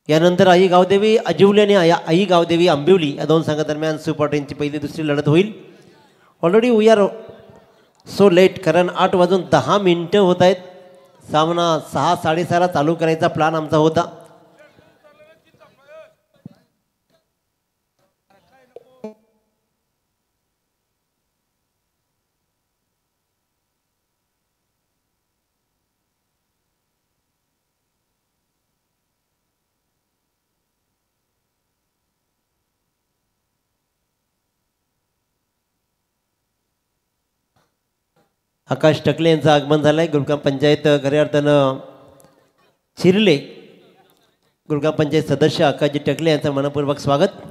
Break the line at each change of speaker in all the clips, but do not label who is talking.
यानंतर आई गावदेवी अजिवली आणि आई गावदेवी आंबिवली या दोन संघादरम्यान सुपर 10ची पहिली दुसरी लढत होईल. Already we are so late, कारण 8:10 होत आहेत. सामना 6:30ला चालू करायचा प्लॅन आमचा होता. आकाश टकले यांचं आगमन झालं आहे. गुरगाव पंचायत खऱ्या अर्थानं शिरले गुरगाव पंचायत सदस्य आकाशजी टकले यांचं मनपूर्वक स्वागत.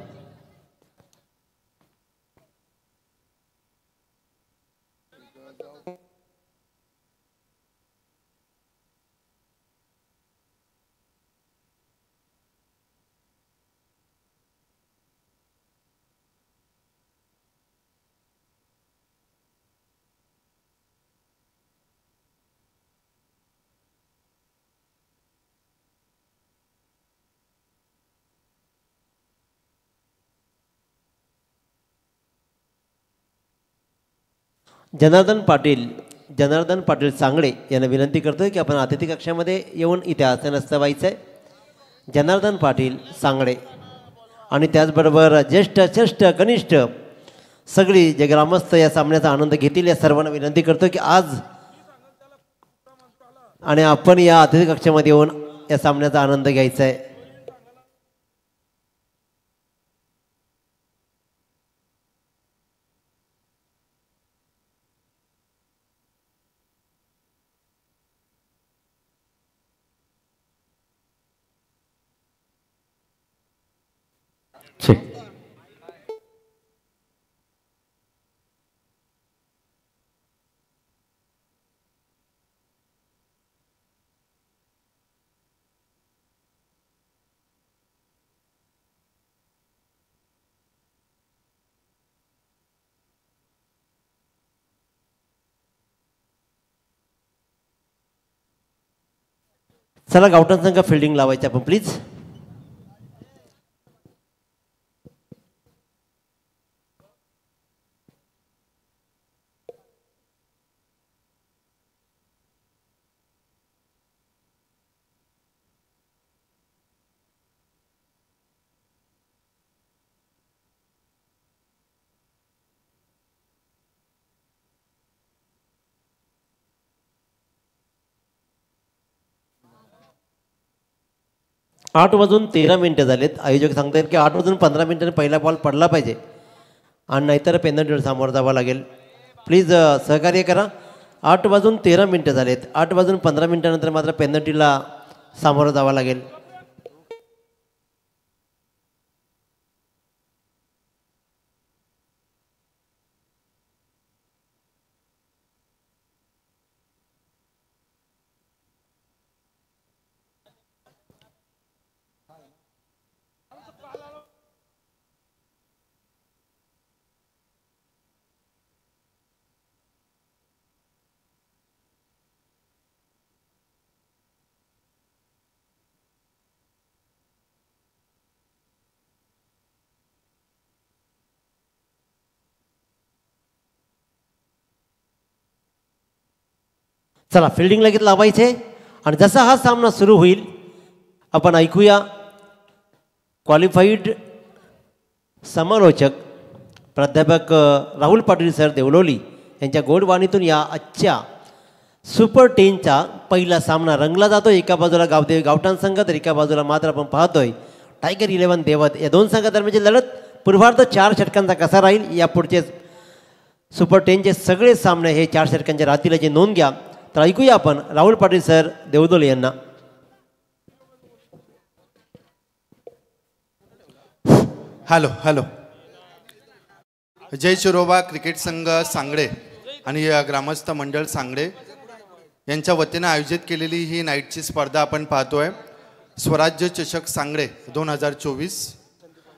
जनार्दन पाटील सांगडे यांना विनंती करतोय की आपण अतिथी कक्षामध्ये येऊन इथे आसनस्थ व्हायचं आहे. जनार्दन पाटील सांगडे आणि त्याचबरोबर ज्येष्ठ कनिष्ठ सगळी जे ग्रामस्थ या सामन्याचा आनंद घेतील या सर्वांना विनंती करतो की आज आणि आपण या अतिथी कक्षामध्ये येऊन या सामन्याचा आनंद घ्यायचा आहे. चला गावठाण संघ फिल्डिंग लावायची आपण प्लीज. आठ वाजून 13 झालेत. आयोजक सांगतात की 8:15 पहिला बॉल पडला पाहिजे आणि नाहीतर पेनल्टीवर सामोरं जावं लागेल. प्लीज सहकार्य करा. 8:13 झालेत. 8:15 मात्र पेनल्टीला सामोरं जावं लागेल. चला फिल्डिंग लगेच लावायचे आणि जसा हा सामना सुरू होईल आपण ऐकूया क्वालिफाईड समालोचक प्राध्यापक राहुल पाटील सर देवलोली यांच्या गोडवाणीतून या आजच्या सुपर 10चा पहिला सामना रंगला जातो. एका बाजूला गावठाण संघ तर एका बाजूला मात्र आपण पाहतोय टायगर 11 देवत. या दोन संघादरम्यानची लढत पूर्वार्ध 4 षटकांचा कसा राहील या पुढचे सुपर 10चे सगळे सामने हे 4 षटकांच्या राहतील याची नोंद घ्या. तर ऐकूया आपण राहुल पाटील सर देवदोले यांना.
Hello hello. जय शिरोबा क्रिकेट संघ सांगडे आणि ग्रामस्थ मंडळ सांगडे यांच्या वतीने आयोजित केलेली ही नाईटची स्पर्धा आपण पाहतोय. स्वराज्य चषक सांगडे 2024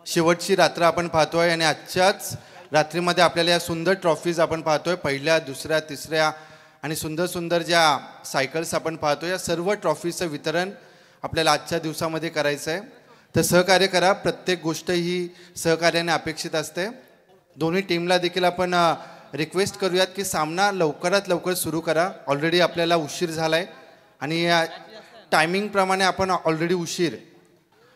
शेवटची रात्र आपण पाहतोय आणि आजच्याच रात्रीमध्ये आपल्याला या सुंदर ट्रॉफीज आपण पाहतोय. पहिल्या दुसऱ्या तिसऱ्या आणि सुंदर सुंदर ज्या सायकल्स आपण पाहतो या सर्व ट्रॉफीचं वितरण आपल्याला आजच्या दिवसामध्ये करायचं आहे. तर सहकार्य करा. प्रत्येक गोष्ट ही सहकार्याने अपेक्षित असते. दोन्ही टीमला देखील आपण रिक्वेस्ट करूयात की सामना लवकरात लवकर सुरू करा. ऑलरेडी आपल्याला उशीर झाला आहे आणि टायमिंगप्रमाणे आपण ऑलरेडी उशीर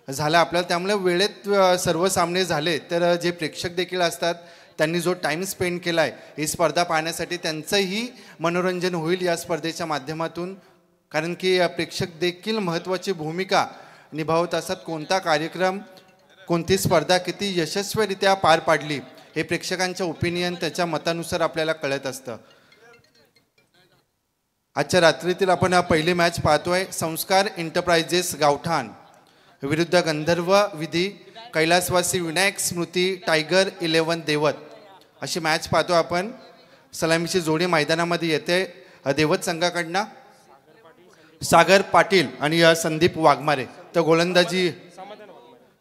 झाला आपल्याला, त्यामुळे वेळेत सर्व सामने झाले तर जे प्रेक्षक देखील असतात त्यांनी जो टाईम स्पेंड केला आहे ही स्पर्धा पाहण्यासाठी त्यांचंही मनोरंजन होईल या स्पर्धेच्या माध्यमातून. कारण की प्रेक्षक देखील महत्त्वाची भूमिका निभावत असतात. कोणता कार्यक्रम कोणती स्पर्धा किती यशस्वीरित्या पार पाडली हे प्रेक्षकांच्या ओपिनियन त्याच्या मतानुसार आपल्याला कळत असतं. आजच्या रात्रीतील आपण पहिली मॅच पाहतोय. संस्कार एंटरप्राइजेस गावठाण विरुद्ध गंधर्व विधी कैलासवासी विनायक स्मृती टायगर 11 देवत अशी मॅच पाहतो आपण. सलामीची जोडी मैदानामध्ये येते. देवत संघाकडनं सागर पाटील आणि संदीप वाघमारे. तर गोलंदाजी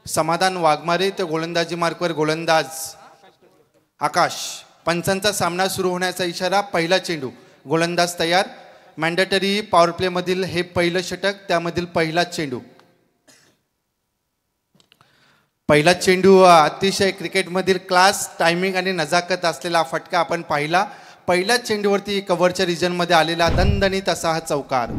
समाधान वाघमारे. तर गोलंदाजी मार्कवर गोलंदाज आकाश. पंचांचा सामना सुरू होण्याचा इशारा. पहिला चेंडू. गोलंदाज तयार. मॅन्डेटरी पॉवर प्लेमधील हे पहिलं षटक, त्यामधील पहिला चेंडू. पहिला चेंडू अतिशय क्रिकेटमधील क्लास, टायमिंग आणि नजाकत असलेला फटका आपण पाहिला. पहिल्या चेंडूवरती कव्हरच्या रिजनमध्ये आलेला दणदणीत असा हा चौकार.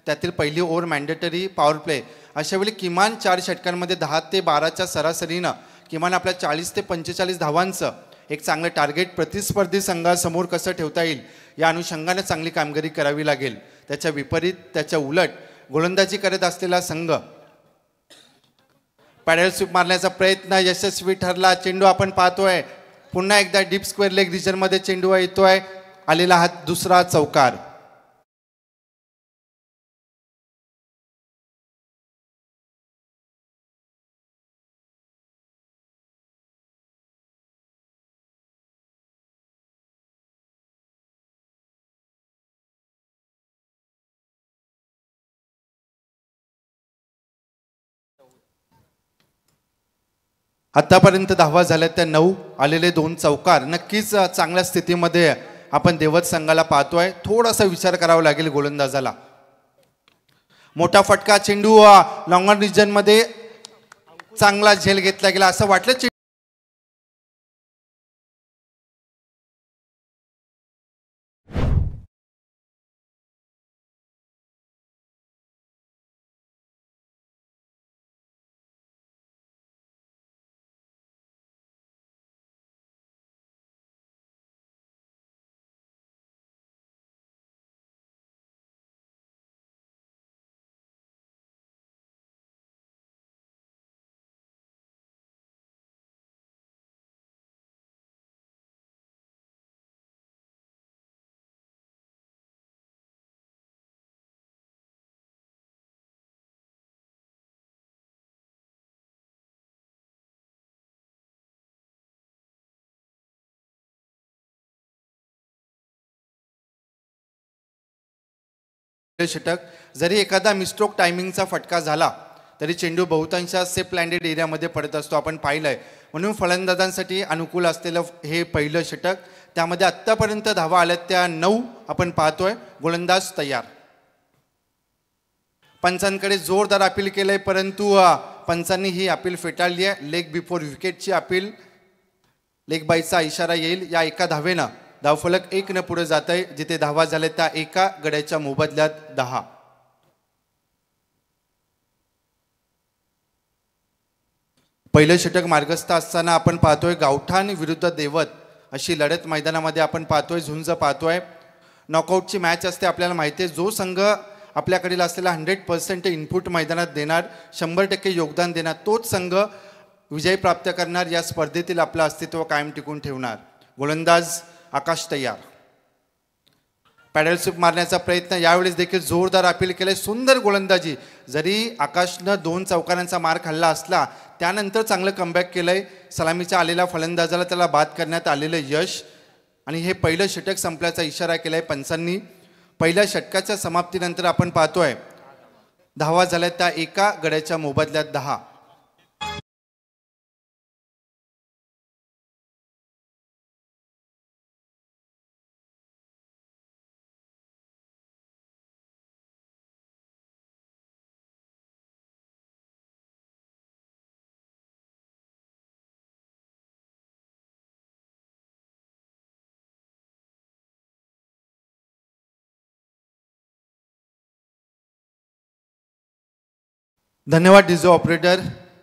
त्यातील पहिली ओव्हर मॅन्डेटरी पॉवर प्ले. अशावेळी किमान 4 षटकांमध्ये 10 ते 12च्या सरासरीनं किमान आपल्या 40 ते 45 धावांचं एक चांगलं टार्गेट प्रतिस्पर्धी संघासमोर कसं ठेवता येईल या अनुषंगाने चांगली कामगिरी करावी लागेल. त्याच्या विपरीत त्याच्या उलट गोलंदाजी करत असलेला संघ पॅडल स्वीप मारण्याचा प्रयत्न यशस्वी ठरला. चेंडू आपण पाहतोय पुन्हा एकदा डीप स्क्वेअर लेग रिजनमध्ये चेंडू येतोय. आलेला हा दुसरा चौकार. आतापर्यंत धावा झाल्या त्या 9. आलेले 2 चौकार. नक्कीच चांगल्या स्थितीमध्ये आपण देवत संघाला पाहतोय. थोडासा विचार करावा लागेल गोलंदाजाला. मोठा फटका. चेंडू लॉंगर रिजन मध्ये चांगला झेल घेतला गेला असं वाटलं. षटक. जरी एखादा मिस्ट्रोक टायमिंगचा फटका झाला तरी चेंडू बहुतांश सेफ लँडेड एरियामध्ये पडत असतो आपण पाहिलंय. म्हणून फलंदाजांसाठी अनुकूल असलेलं हे पहिलं षटक. त्यामध्ये आत्तापर्यंत धावा आल्या त्या 9 आपण पाहतोय. गोलंदाज तयार. पंचांकडे जोरदार अपील केलंय परंतु पंचांनी ही अपील फेटाळली आहे. लेग बिफोर विकेटची अपील. लेग बाईचा इशारा येईल. या एका धावेनं धावफलक 1 न पुढे जात आहे. जिथे धावा झाल्या त्या एका गड्याच्या मोबदल्यात 10. पहिलं षटक मार्गस्थ असताना आपण पाहतोय गावठाण विरुद्ध देवत अशी लढत मैदानामध्ये आपण पाहतोय. झुंज पाहतोय. नॉकआउटची मॅच असते. आपल्याला माहिती आहे जो संघ आपल्याकडील असलेला 100% इनपुट मैदानात देणार, 100% योगदान देणार तोच संघ विजय प्राप्त करणार, या स्पर्धेतील आपलं अस्तित्व कायम टिकून ठेवणार. गोलंदाज आकाश तयार. पॅडल स्वीप मारण्याचा प्रयत्न, यावेळेस देखील जोरदार अपील केले. सुंदर गोलंदाजी. जरी आकाशनं 2 चौकारांचा मार खाल्ला असला त्यानंतर चांगलं कमबॅक केलंय. सलामीच्या आलेल्या फलंदाजाला त्याला बाद करण्यात आलेलं यश आणि हे पहिलं षटक संपल्याचा इशारा केलाय पंचांनी. पहिल्या षटकाच्या समाप्तीनंतर आपण पाहतोय धावा झाल्या त्या एका गड्याच्या मोबदल्यात 10. धन्यवाद डिझो ऑपरेटर.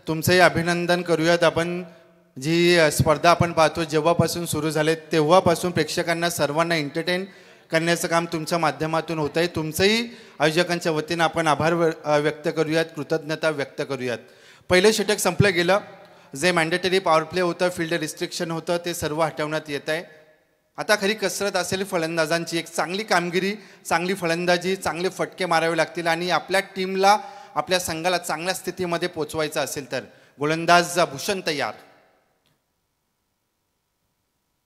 तुमचंही अभिनंदन करूयात आपण. जी स्पर्धा आपण पाहतो जेव्हापासून सुरू झाले तेव्हापासून प्रेक्षकांना सर्वांना एंटरटेन करण्याचं काम तुमच्या माध्यमातून होत आहे. तुमचंही आयोजकांच्या वतीनं आपण आभार व्यक्त करूयात, कृतज्ञता व्यक्त करूयात. पहिलं षटक संपलं गेलं. जे मॅन्डेटरी पॉवर प्ले होतं, फील्ड रिस्ट्रिक्शन होतं, ते सर्व हटवण्यात येत आहे. आता खरी कसरत असेल फलंदाजांची. एक चांगली कामगिरी, चांगली फलंदाजी, चांगले फटके मारावे लागतील आणि आपल्या टीमला, आपल्या संघाला चांगल्या स्थितीमध्ये पोचवायचं असेल तर. गोलंदाज भूषण तयार.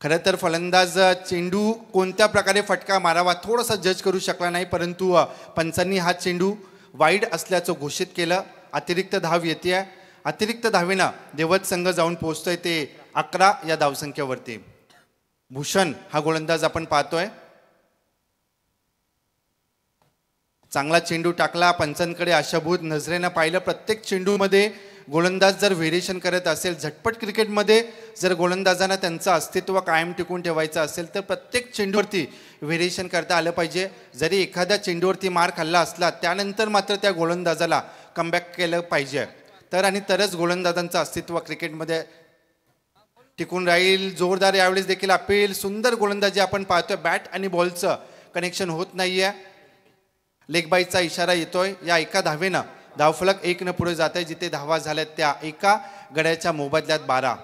खरं तर फलंदाज चेंडू कोणत्या प्रकारे फटका मारावा थोडासा जज करू शकला नाही, परंतु पंचांनी हा चेंडू वाईड असल्याचं घोषित केलं. अतिरिक्त धाव येते. अतिरिक्त धावेनं देवत संघ जाऊन पोहोचतोय ते 11 या धावसंख्येवरती. भूषण हा गोलंदाज आपण पाहतोय. चांगला चेंडू टाकला. पंचांकडे आशाभूत नजरेनं पाहिलं. प्रत्येक चेंडूमध्ये गोलंदाज जर व्हेरिएशन करत असेल, झटपट क्रिकेटमध्ये जर गोलंदाजांना त्यांचं अस्तित्व कायम टिकून ठेवायचं असेल तर प्रत्येक चेंडूवरती व्हेरिएशन करता आलं पाहिजे. जरी एखाद्या चेंडूवरती मार खाल्ला असला त्यानंतर मात्र त्या गोलंदाजाला कमबॅक केलं पाहिजे, तरच गोलंदाजांचं अस्तित्व क्रिकेटमध्ये टिकून राहील. जोरदार यावेळेस देखील अपील. सुंदर गोलंदाजी आपण पाहतोय. बॅट आणि बॉलचं कनेक्शन होत नाहीये. लेग बाईचा इशारा येतोय. या एका धावेनं धावफलक 1 पुढे जात आहे. जिथे धावा झाल्यात त्या एका गड्याच्या मोबदल्यात 12.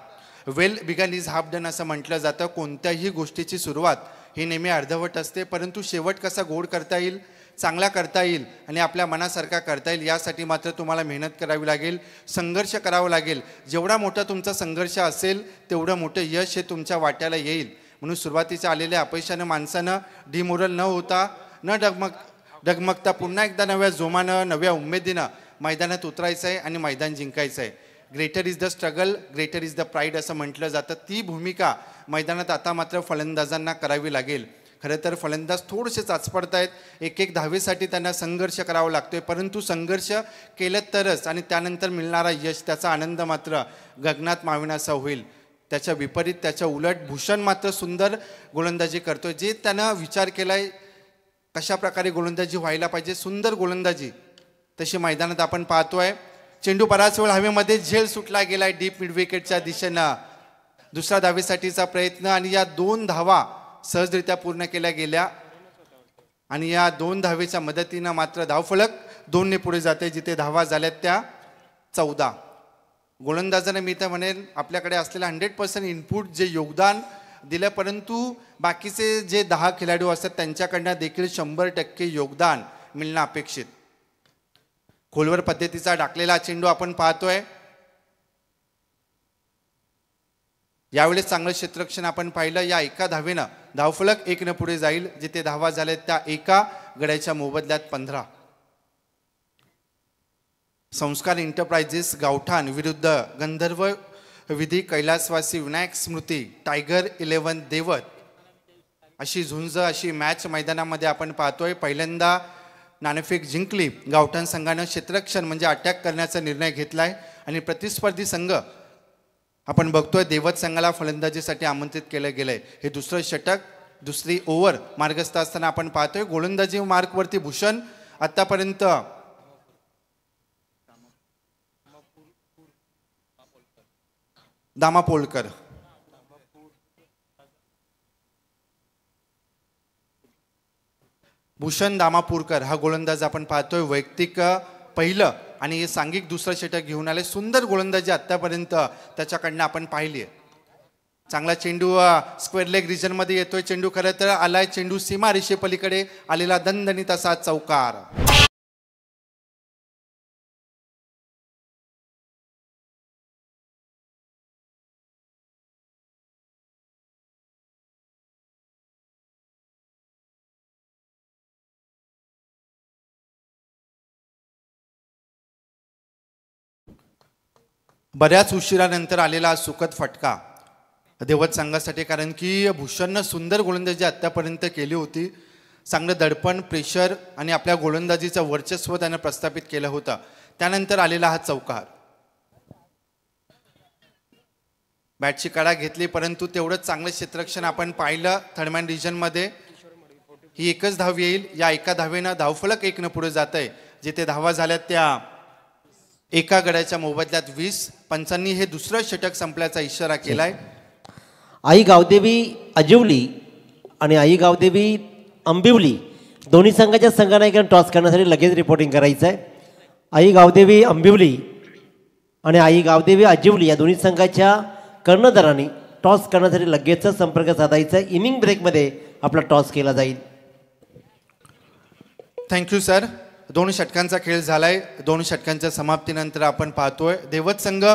Well begun is half done असं म्हटलं जातं. कोणत्याही गोष्टीची सुरुवात ही नेहमी अर्धवट असते, परंतु शेवट कसा गोड करता येईल, चांगला करता येईल आणि आपल्या मनासारखा करता येईल यासाठी मात्र तुम्हाला मेहनत करावी लागेल, संघर्ष करावा लागेल. जेवढा मोठा तुमचा संघर्ष असेल तेवढं मोठं यश हे तुमच्या वाट्याला येईल. म्हणून सुरुवातीच्या आलेल्या अपयशानं माणसानं डिमोरल न होता, न डगमगता पुन्हा एकदा नव्या जोमानं, नव्या उमेदीनं मैदानात उतरायचं आहे आणि मैदान जिंकायचं आहे. Greater is the struggle, greater is the pride असं म्हटलं जातं. ती भूमिका मैदानात आता मात्र फलंदाजांना करावी लागेल. खरं तर फलंदाज थोडेसे चाचपडत आहेत. एक धावेसाठी त्यांना संघर्ष करावा लागतोय, परंतु संघर्ष केलं तरच आणि त्यानंतर मिळणारा यश, त्याचा आनंद मात्र गगनात माविनासा होईल. त्याच्या विपरीत, त्याच्या उलट भूषण मात्र सुंदर गोलंदाजी करतोय. जे त्यानं विचार केलाय कशा प्रकारे गोलंदाजी व्हायला पाहिजे, सुंदर गोलंदाजी तशी मैदानात आपण पाहतोय. चेंडू बराच वेळ हवेमध्ये झेल सुटला गेलाय डीप मिड विकेटच्या दिशेनं. दुसऱ्या धावेसाठीचा प्रयत्न आणि या 2 धावा सहजरित्या पूर्ण केल्या गेल्या आणि या 2 धावेच्या मदतीनं मात्र धावफलक 2 पुढे जाते. जिथे धावा झाल्यात त्या 14. गोलंदाजाने मी तर म्हणेल आपल्याकडे असलेलं 100% इनपुट जे योगदान दिलं, परंतु बाकीचे जे 10 खेळाडू असतात त्यांच्याकडनं देखील 100% योगदान मिळणं अपेक्षित. खोलवर पद्धतीचा टाकलेला चेंडू आपण पाहतोय. यावेळेस चांगलं क्षेत्ररक्षण आपण पाहिलं. या एका धावेनं धावफलक 1 पुढे जाईल. जिथे धावा झाल्या त्या एका गड्याच्या मोबदल्यात 15. संस्कार इंटरप्राइजेस गावठाण विरुद्ध गंधर्व विधी कैलासवासी विनायक स्मृती टायगर 11 देवत अशी झुंज, अशी मॅच मैदानामध्ये आपण पाहतोय. पहिल्यांदा नाणेफेक जिंकली. गावठाण संघानं क्षेत्ररक्षण म्हणजे अटॅक करण्याचा निर्णय घेतलाय आणि प्रतिस्पर्धी संघ आपण बघतोय देवत संघाला फलंदाजीसाठी आमंत्रित केलं गेलंय. हे दुसरं षटक, दुसरी ओव्हर मार्गस्थ असताना आपण पाहतोय. गोलंदाजी मार्कवरती भूषण आतापर्यंत दामापोलकर. भूषण दामापूरकर हा गोलंदाज आपण पाहतोय. वैयक्तिक पहिलं आणि हे सांघिक दुसरं षटक घेऊन आले. सुंदर गोलंदाजी आत्तापर्यंत त्याच्याकडनं आपण पाहिली आहे. चांगला चेंडू स्क्वेअर लेग रिजनमध्ये येतोय. चेंडू खरं तर आलाय चेंडू सीमा रेषे पलीकडे आलेला दणदणीत असा चौकार. बऱ्याच उशिरानंतर आलेला सुखद फटका देवत संघासाठी, कारण की भूषणनं सुंदर गोलंदाजी आत्तापर्यंत केली होती. चांगलं दडपण, प्रेशर आणि आपल्या गोलंदाजीचं वर्चस्व त्यानं प्रस्थापित केलं होतं. त्यानंतर आलेला हा चौकार. बॅटची कडा घेतली परंतु तेवढंच चांगलं क्षेत्ररक्षण आपण पाहिलं थर्डमॅन रिजनमध्ये. ही एकच धाव येईल. या एका धावेनं धावफलक 1 पुढे जात आहे. जिथे धावा झाल्यात त्या एका गड्याच्या मोबदल्यात 20. पंचांनी हे दुसरं षटक संपल्याचा इशारा केलाय.
आई गावदेवी अजिवली आणि आई गावदेवी अंबिवली दोन्ही संघाच्या संघनायकांना टॉस करण्यासाठी लगेच रिपोर्टिंग करायचं आहे. आई गावदेवी अंबिवली आणि आई गावदेवी अजिवली या दोन्ही संघाच्या कर्णधारांनी टॉस करण्यासाठी लगेच संपर्क साधायचा आहे. इनिंग ब्रेकमध्ये आपला टॉस केला जाईल.
Thank you sir. 2 षटकांचा खेळ झालाय. 2 षटकांच्या समाप्तीनंतर आपण पाहतोय देवत संघ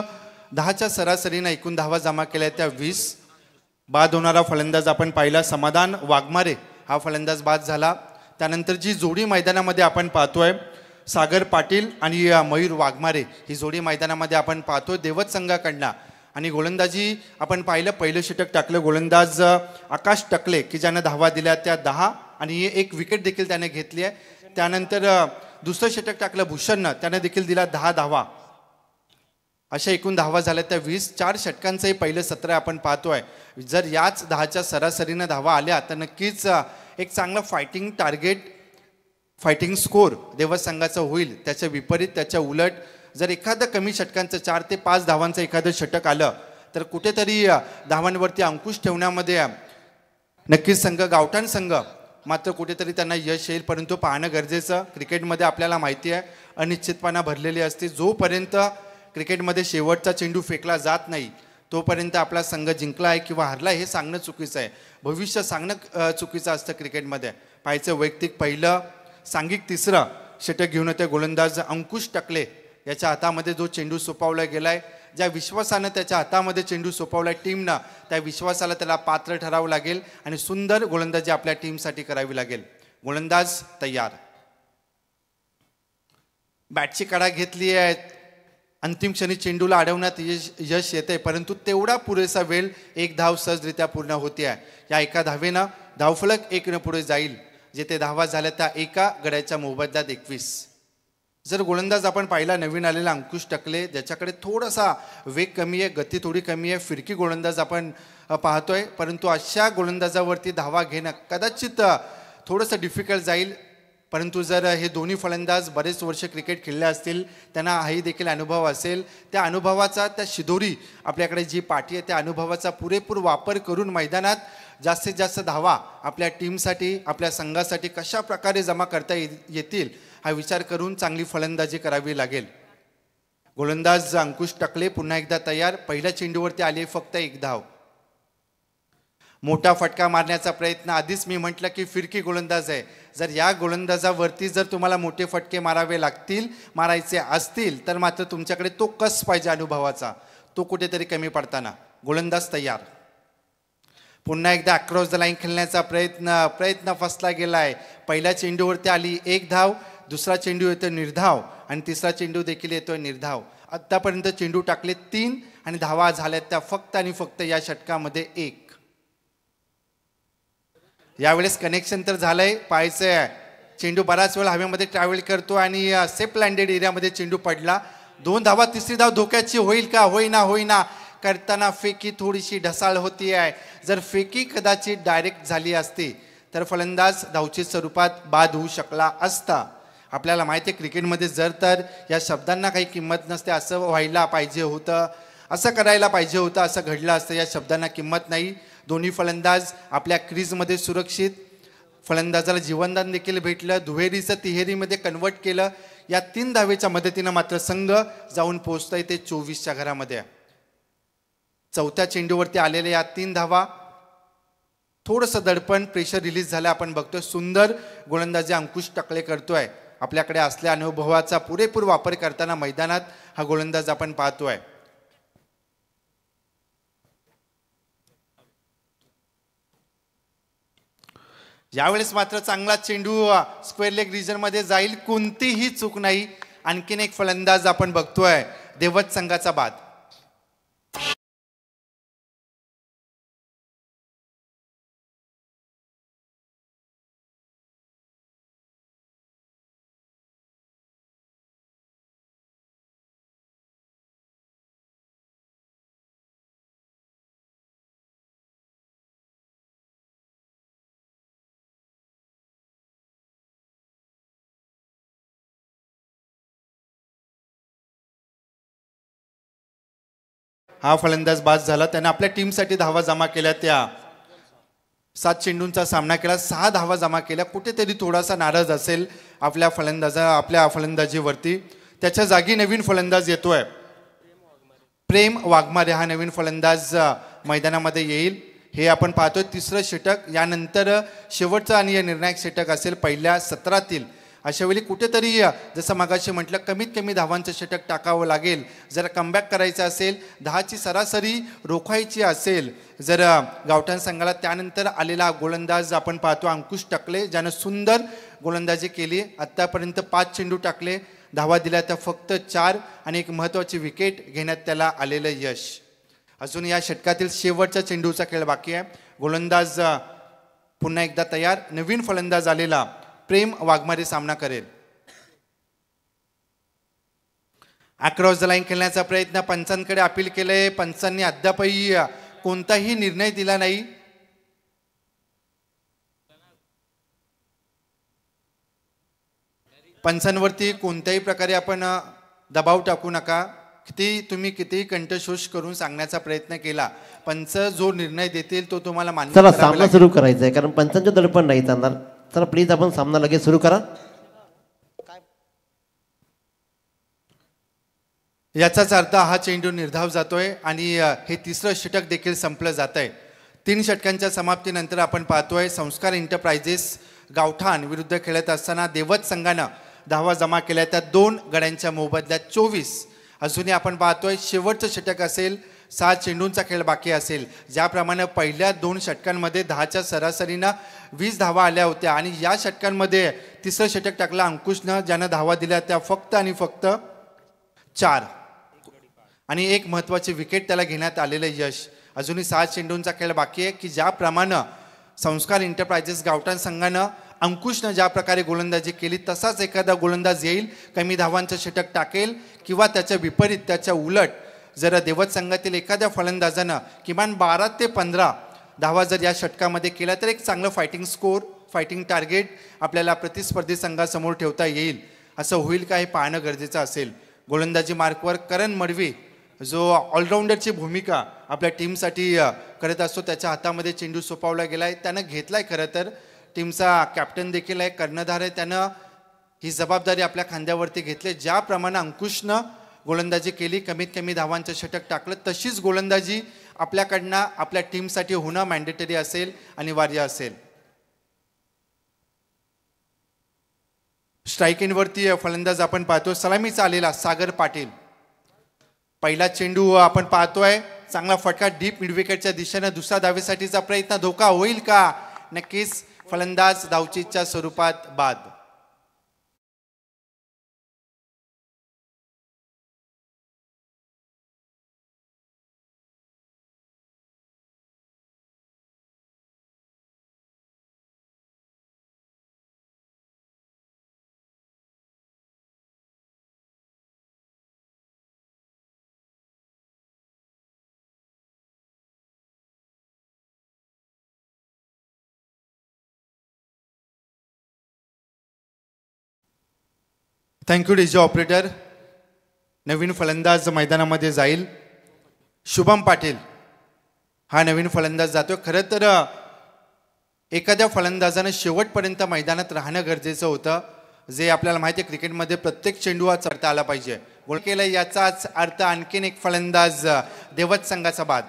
10च्या सरासरीनं एकूण धावा जमा केल्या त्या 20. बाद होणारा फलंदाज आपण पाहिला समाधान वाघमारे हा फलंदाज बाद झाला. त्यानंतर जी जोडी मैदानामध्ये आपण पाहतोय सागर पाटील आणि मयूर वाघमारे ही जोडी मैदानामध्ये आपण पाहतोय देवत संघाकडनं. आणि गोलंदाजी आपण पाहिलं पहिलं षटक टाकलं गोलंदाज आकाश टकले की ज्यानं धावा दिल्या त्या 10 आणि एक विकेट देखील त्याने घेतली आहे. त्यानंतर दुसरं षटक टाकलं भूषणनं, त्याने देखील दिला 10 धावा. अशा एकूण धावा झाल्या त्या 20. 4 षटकांचंही पहिलं सत्र आपण पाहतोय. जर याच 10च्या सरासरीनं धावा आल्या तर नक्कीच एक चांगलं फायटिंग टार्गेट, फायटिंग स्कोर देवत संघाचं होईल. त्याच्या विपरीत त्याच्या उलट जर एखादं कमी षटकांचं 4 ते 5 धावांचं एखादं षटक आलं तर कुठेतरी धावांवरती अंकुश ठेवण्यामध्ये नक्कीच संघ गावठाण संघ मात्र कुठेतरी त्यांना यश येईल. परंतु पाहणं गरजेचं. क्रिकेटमध्ये आपल्याला माहिती आहे अनिश्चितपणा भरलेली असते. जोपर्यंत क्रिकेटमध्ये शेवटचा चेंडू फेकला जात नाही तोपर्यंत आपला संघ जिंकला आहे किंवा हरला हे सांगणं चुकीचं आहे. भविष्य सांगणं चुकीचं असतं क्रिकेटमध्ये. पाहायचं वैयक्तिक पहिलं, सांघिक तिसरं षटक घेऊन येते गोलंदाज अंकुश टकले याच्या हातामध्ये जो चेंडू सोपवला गेलाय, ज्या विश्वासानं त्याच्या हातामध्ये चेंडू सोपवलाय टीमनं, त्या विश्वासाला त्याला पात्र ठरावं लागेल आणि सुंदर गोलंदाजी आपल्या टीमसाठी करावी लागेल. गोलंदाज तयार. बॅटची कडा घेतली आहे. अंतिम क्षणी चेंडूला अडवण्यात यश येते परंतु तेवढा पुरेसा वेळ एक धाव सहजरित्या पूर्ण होते आहे. या एका धावेनं धावफलक 1 पुढे जाईल. जिथे धावा झाल्या त्या एका गड्याच्या मोबदल्यात 21. जर गोलंदाज आपण पाहिला नवीन आलेला अंकुश टकले ज्याच्याकडे थोडासा वेग कमी आहे, गती थोडी कमी आहे, फिरकी गोलंदाज आपण पाहतोय. परंतु अशा गोलंदाजावरती धावा घेणं कदाचित थोडंसं डिफिकल्ट जाईल. परंतु जर हे दोन्ही फलंदाज बरेच वर्ष क्रिकेट खेळले असतील, त्यांना हाही देखील अनुभव असेल, त्या अनुभवाचा, त्या शिदोरी आपल्याकडे जी पाठी आहे त्या अनुभवाचा पुरेपूर वापर करून मैदानात जास्तीत जास्त धावा आपल्या टीमसाठी, आपल्या संघासाठी कशा प्रकारे जमा करता येतील हा विचार करून चांगली फलंदाजी करावी लागेल. गोलंदाज अंकुश टकले पुन्हा एकदा तयार. पहिल्या चेंडूवरती आली फक्त 1 धाव. मोठा फटका मारण्याचा प्रयत्न. आधीच मी म्हटलं की फिरकी गोलंदाज आहे. जर या गोलंदाजावरती जर तुम्हाला मोठे फटके मारावे लागतील, मारायचे असतील तर मात्र तुमच्याकडे तो कस पाहिजे अनुभवाचा, तो कुठेतरी कमी पडताना. गोलंदाज तयार. पुन्हा एकदा अक्रॉस द लाईन खेळण्याचा प्रयत्न फसला गेलाय. पहिल्या चेंडूवरती आली 1 धाव, दुसरा चेंडू येतो निर्धाव आणि तिसरा चेंडू देखील येतोय निर्धाव. आतापर्यंत चेंडू टाकले 3 आणि धावा झाल्यात त्या फक्त आणि फक्त या षटकामध्ये 1. यावेळेस कनेक्शन तर झालंय. पाहायचंय चेंडू बराच वेळ हवेमध्ये ट्रॅव्हल करतो आणि सेफ लँडेड एरियामध्ये चेंडू पडला. 2 धावा, तिसरी धाव धोक्याची होईल का? होईना करताना फेकी थोडीशी ढसाळ होती आहे. जर फेकी कदाचित डायरेक्ट झाली असती तर फलंदाज धावचीत स्वरूपात बाद होऊ शकला असता. आपल्याला माहिती आहे क्रिकेटमध्ये जर तर या शब्दांना काही किंमत नसते. असं व्हायला पाहिजे होतं, असं करायला पाहिजे होतं, असं घडलं असतं. या शब्दांना किंमत नाही. दोन्ही फलंदाज आपल्या क्रीजमध्ये सुरक्षित. फलंदाजाला जीवनदान देखील भेटलं, दुहेरीचं तिहेरीमध्ये कन्वर्ट केलं. या 3 धावेच्या मदतीनं मात्र संघ जाऊन पोहोचतंय ते 24च्या घरामध्ये. चौथ्या चेंडूवरती आलेल्या या 3 धावा, थोडंसं दडपण, प्रेशर रिलीज झालं आपण बघतोय. सुंदर गोलंदाजी अंकुश टकले करतोय. आपल्याकडे असलेल्या अनुभवाचा पुरेपूर वापर करताना मैदानात हा गोलंदाज आपण पाहतोय. यावेळेस मात्र चांगला चेंडू स्क्वेअर लेग रिजन मध्ये जाईल, कोणतीही चूक नाही. आणखीन एक फलंदाज आपण बघतोय, देवत संघाचा बाद. हा फलंदाज बाद झाला. त्याने आपल्या टीमसाठी धावा जमा केल्या. त्या 7 चेंडूंचा सामना केला, 6 धावा जमा केल्या. कुठेतरी थोडासा नाराज असेल आपल्या फलंदाजीवरती. त्याच्या जागी नवीन फलंदाज येतोय, प्रेम वाघमारे हा नवीन फलंदाज मैदानामध्ये येईल. हे आपण पाहतोय 3रं षटक, यानंतर शेवटचं आणि निर्णायक षटक असेल पहिल्या सत्रातील. अशा वेळी कुठेतरी जसं मगाशी म्हटलं, कमीत कमी धावांचं षटक टाकावं लागेल. जर कमबॅक करायचं असेल, 10ची सरासरी रोखायची असेल जर गावठाण संघाला. त्यानंतर आलेला गोलंदाज आपण पाहतो अंकुश टकले, ज्यानं सुंदर गोलंदाजी केली. आत्तापर्यंत 5 चेंडू टाकले, धावा दिल्या तर फक्त 4 आणि एक महत्त्वाची विकेट घेण्यात त्याला आलेलं यश. अजून या षटकातील शेवटच्या चेंडूचा खेळ बाकी आहे. गोलंदाज पुन्हा एकदा तयार, नवीन फलंदाज आलेला प्रेम वाघमारे सामना करेल. अक्रॉस द लाईन खेळण्याचा प्रयत्न, पंचांकडे अपील केलंय. पंचांनी अद्यापही कोणताही निर्णय दिला नाही. पंचांवरती कोणत्याही प्रकारे आपण दबाव टाकू नका. तुम्ही कितीही कंठशोष करून सांगण्याचा प्रयत्न केला, पंच जो निर्णय देतील तो तुम्हाला मान्य
चला सामना सुरू करायचा आहे, कारण पंचांचं दडपण नाही चालणार. चला प्लीज आपण सामना लगेच सुरू करा.
याचाच अर्थ हा चेंडू निर्धाव जातोय आणि हे 3रं षटक देखील संपलं जात आहे. 3 षटकांच्या समाप्तीनंतर आपण पाहतोय संस्कार एंटरप्राइजेस गावठाण विरुद्ध खेळत असताना देवत संघानं धावा जमा केल्या, त्या 2 गड्यांच्या मोबदल्यात 24. अजूनही आपण पाहतोय शेवटचं षटक असेल, 6 चेंडूंचा खेळ बाकी असेल. ज्याप्रमाणे पहिल्या 2 षटकांमध्ये 10च्या सरासरीनं 20 धावा आल्या होत्या आणि या षटकांमध्ये 3रं षटक टाकलं अंकुशनं, ज्यानं धावा दिल्या त्या फक्त आणि फक्त 4 आणि एक महत्त्वाची विकेट त्याला घेण्यात आलेलं यश. अजूनही 6 चेंडूंचा खेळ बाकी आहे की ज्याप्रमाणे संस्कार एंटरप्राइजेस गावठाण संघानं अंकुशनं ज्या प्रकारे गोलंदाजी केली तसाच एखादा गोलंदाज येईल, कमी धावांचं षटक टाकेल किंवा त्याच्या विपरीत त्याच्या उलट जर देवत संघातील एखाद्या फलंदाजानं किमान 12 ते 15 धावा जर या षटकामध्ये केल्या तर एक चांगलं फायटिंग स्कोर, फायटिंग टार्गेट आपल्याला प्रतिस्पर्धी संघासमोर ठेवता येईल. असं होईल का हे पाहणं गरजेचं असेल. गोलंदाजी मार्कवर करण मडवी जो ऑलराऊंडरची भूमिका आपल्या टीमसाठी करत असतो, त्याच्या हातामध्ये चेंडू सोपवला गेला आहे. त्यानं घेतला आहे, खरं तर टीमचा कॅप्टन देखील आहे, कर्णधार आहे. त्यानं ही जबाबदारी आपल्या खांद्यावरती घेतली. ज्याप्रमाणे अंकुशनं गोलंदाजी केली, कमीत कमी धावांचं षटक टाकलं, तशीच गोलंदाजी आपल्याकडनं आपल्या टीमसाठी होणं मॅन्डेटरी असेल, अनिवार्य असेल. स्ट्राईक एंडवरती फलंदाज आपण पाहतो सलामीचा आलेला सागर पाटील. पहिला चेंडू आपण पाहतोय, चांगला फटका डीप मिडविकेटच्या दिशेनं. दुसऱ्या धावेसाठीचा प्रयत्न, धोका होईल का? नक्कीच. फलंदाज धावचीच्या स्वरूपात बाद. Thank you DJ operator. नवीन फलंदाज मैदानामध्ये जाईल, शुभम पाटील हा नवीन फलंदाज जातो. खरं तर एखाद्या फलंदाजानं शेवटपर्यंत मैदानात राहणं गरजेचं होतं, जे आपल्याला माहिती आहे क्रिकेटमध्ये प्रत्येक चेंडू हा चढता आला पाहिजे. गोल केलं याचाच अर्थ आणखीन एक फलंदाज देवत संघाचा बाद.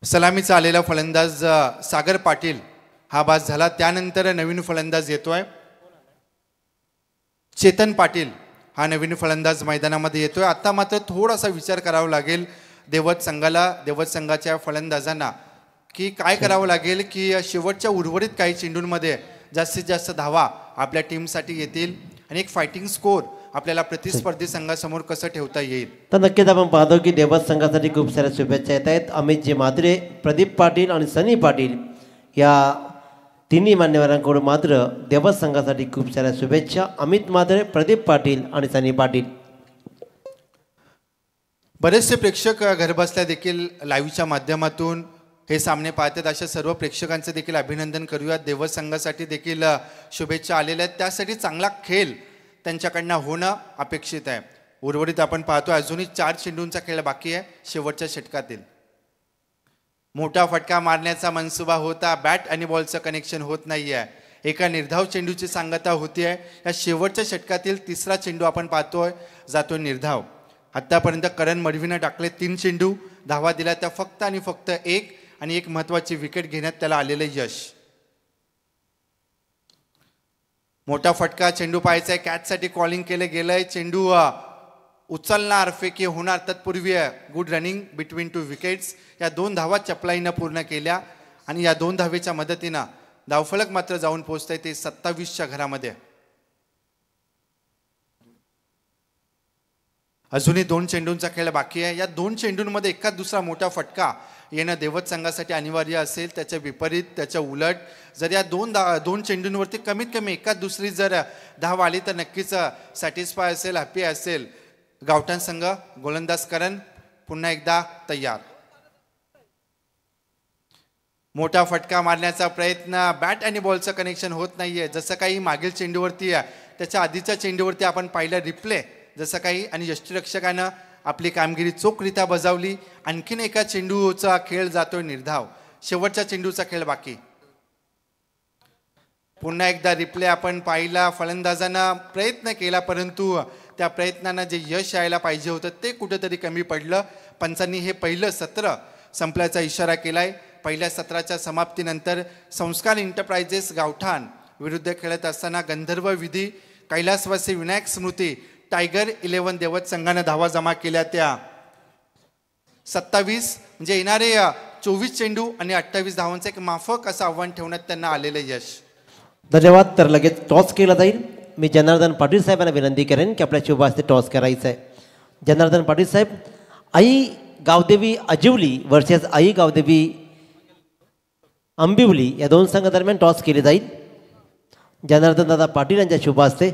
सलामीचा आलेला फलंदाज सागर पाटील हा बाद झाला. त्यानंतर नवीन फलंदाज येतोय चेतन पाटील, हा नवीन फलंदाज मैदानामध्ये येतोय. आता मात्र थोडासा विचार करावा लागेल देवत संघाला, देवत संघाच्या फलंदाजांना, की काय करावं लागेल की शेवटच्या उर्वरित काही चेंडूंमध्ये जास्तीत जास्त धावा आपल्या टीमसाठी येतील आणि एक फायटिंग स्कोर आपल्याला प्रतिस्पर्धी संघासमोर कसं ठेवता येईल.
तर नक्कीच आपण पाहतो की देवत संघासाठी खूप साऱ्या शुभेच्छा येत आहेत. अमितजी मात्रे, प्रदीप पाटील आणि सनी पाटील या तिन्ही मान्यवरांकडून मात्र देवत संघासाठी खूप साऱ्या शुभेच्छा. अमित मात्रे, प्रदीप पाटील आणि सनी पाटील.
बरेचसे प्रेक्षक घरबसल्या देखील लाईव्हच्या माध्यमातून हे सामने पाहतात. अशा सर्व प्रेक्षकांचं देखील अभिनंदन करूयात. देवत संघासाठी देखील शुभेच्छा आलेल्या आहेत. त्यासाठी चांगला खेळ त्यांच्याकडनं होणं अपेक्षित आहे. उर्वरित आपण पाहतो अजूनही 4 चेंडूंचा खेळ बाकी आहे शेवटच्या षटकातील. मोठा फटका मारण्याचा मनसुबा होता, बॅट आणि बॉलचं कनेक्शन होत नाही आहे. एका निर्धाव चेंडूची सांगता होती आहे. या शेवटच्या षटकातील तिसरा चेंडू आपण पाहतोय जातोय निर्धाव. आत्तापर्यंत करण मडवीनं टाकले 3 चेंडू, धावा दिल्या त्या फक्त आणि फक्त 1 आणि एक महत्त्वाची विकेट घेण्यात त्याला आलेलं यश. मोठा फटका चेंडू पाहायचा आहे. कॅचसाठी कॉलिंग केलं गेलंय. चेंडू उचलणार फेकी होणार तत्पूर्वी गुड रनिंग बिटवीन 2 विकेट्स. या 2 धावा चपलाईनं पूर्ण केल्या आणि या 2 धावेच्या मदतीनं धावफलक मात्र जाऊन पोहोचतंय ते 27च्या घरामध्ये. अजूनही 2 चेंडूंचा खेळ बाकी आहे. या 2 चेंडूंमध्ये एखाद दुसरा मोठा फटका येणं देवत संघासाठी अनिवार्य असेल. त्याच्या विपरीत, त्याच्या उलट जर या 2 चेंडूंवरती कमीत कमी एखाद दुसरी जर धाव आली तर नक्कीच सॅटिस्फाय असेल, हॅपी असेल गावठाण संघ. गोलंदाज करण पुन्हा एकदा तयार. मोठा फटका मारण्याचा प्रयत्न, बॅट आणि बॉलचं कनेक्शन होत नाहीये. जसं काही मागील चेंडूवरती, त्याच्या आधीच्या चेंडूवरती आपण पाहिलं रिप्ले जसं काही, आणि यष्टिरक्षकानं आपली कामगिरी चोखरित्या बजावली. आणखीन एका चेंडूचा खेळ जातोय निर्धाव. शेवटच्या चेंडूचा खेळ बाकी. पुन्हा एकदा रिप्ले आपण पाहिला. फलंदाजांना प्रयत्न केला परंतु त्या प्रयत्नांना जे यश यायला पाहिजे होतं ते कुठेतरी कमी पडलं. पंचांनी हे पहिलं सत्र संपल्याचा इशारा केलाय. पहिल्या सत्राच्या समाप्तीनंतर संस्कार एंटरप्राइजेस गावठाण विरुद्ध खेळत असताना गंधर्व विधी, कैलासवासी विनायक स्मृती, टायगर 11 देवत संघानं धावा जमा केल्या. त्या 27 म्हणजे येणारे 24 चेंडू आणि 28 धावांचं एक माफक असं आव्हान ठेवण्यात त्यांना आलेलं यश.
धन्यवाद. तर लगेच टॉस केला जाईल. मी जनार्दन पाटील साहेबांना विनंती करेन की आपल्या शुभ हस्ते टॉस करायचं आहे. जनार्दन पाटील साहेब, आई गावदेवी अजिवली वर्सेस आई गावदेवी अंबिवली या 2 संघादरम्यान टॉस केले जाईल. जनार्दन दादा पाटील यांच्या शुभ हस्ते.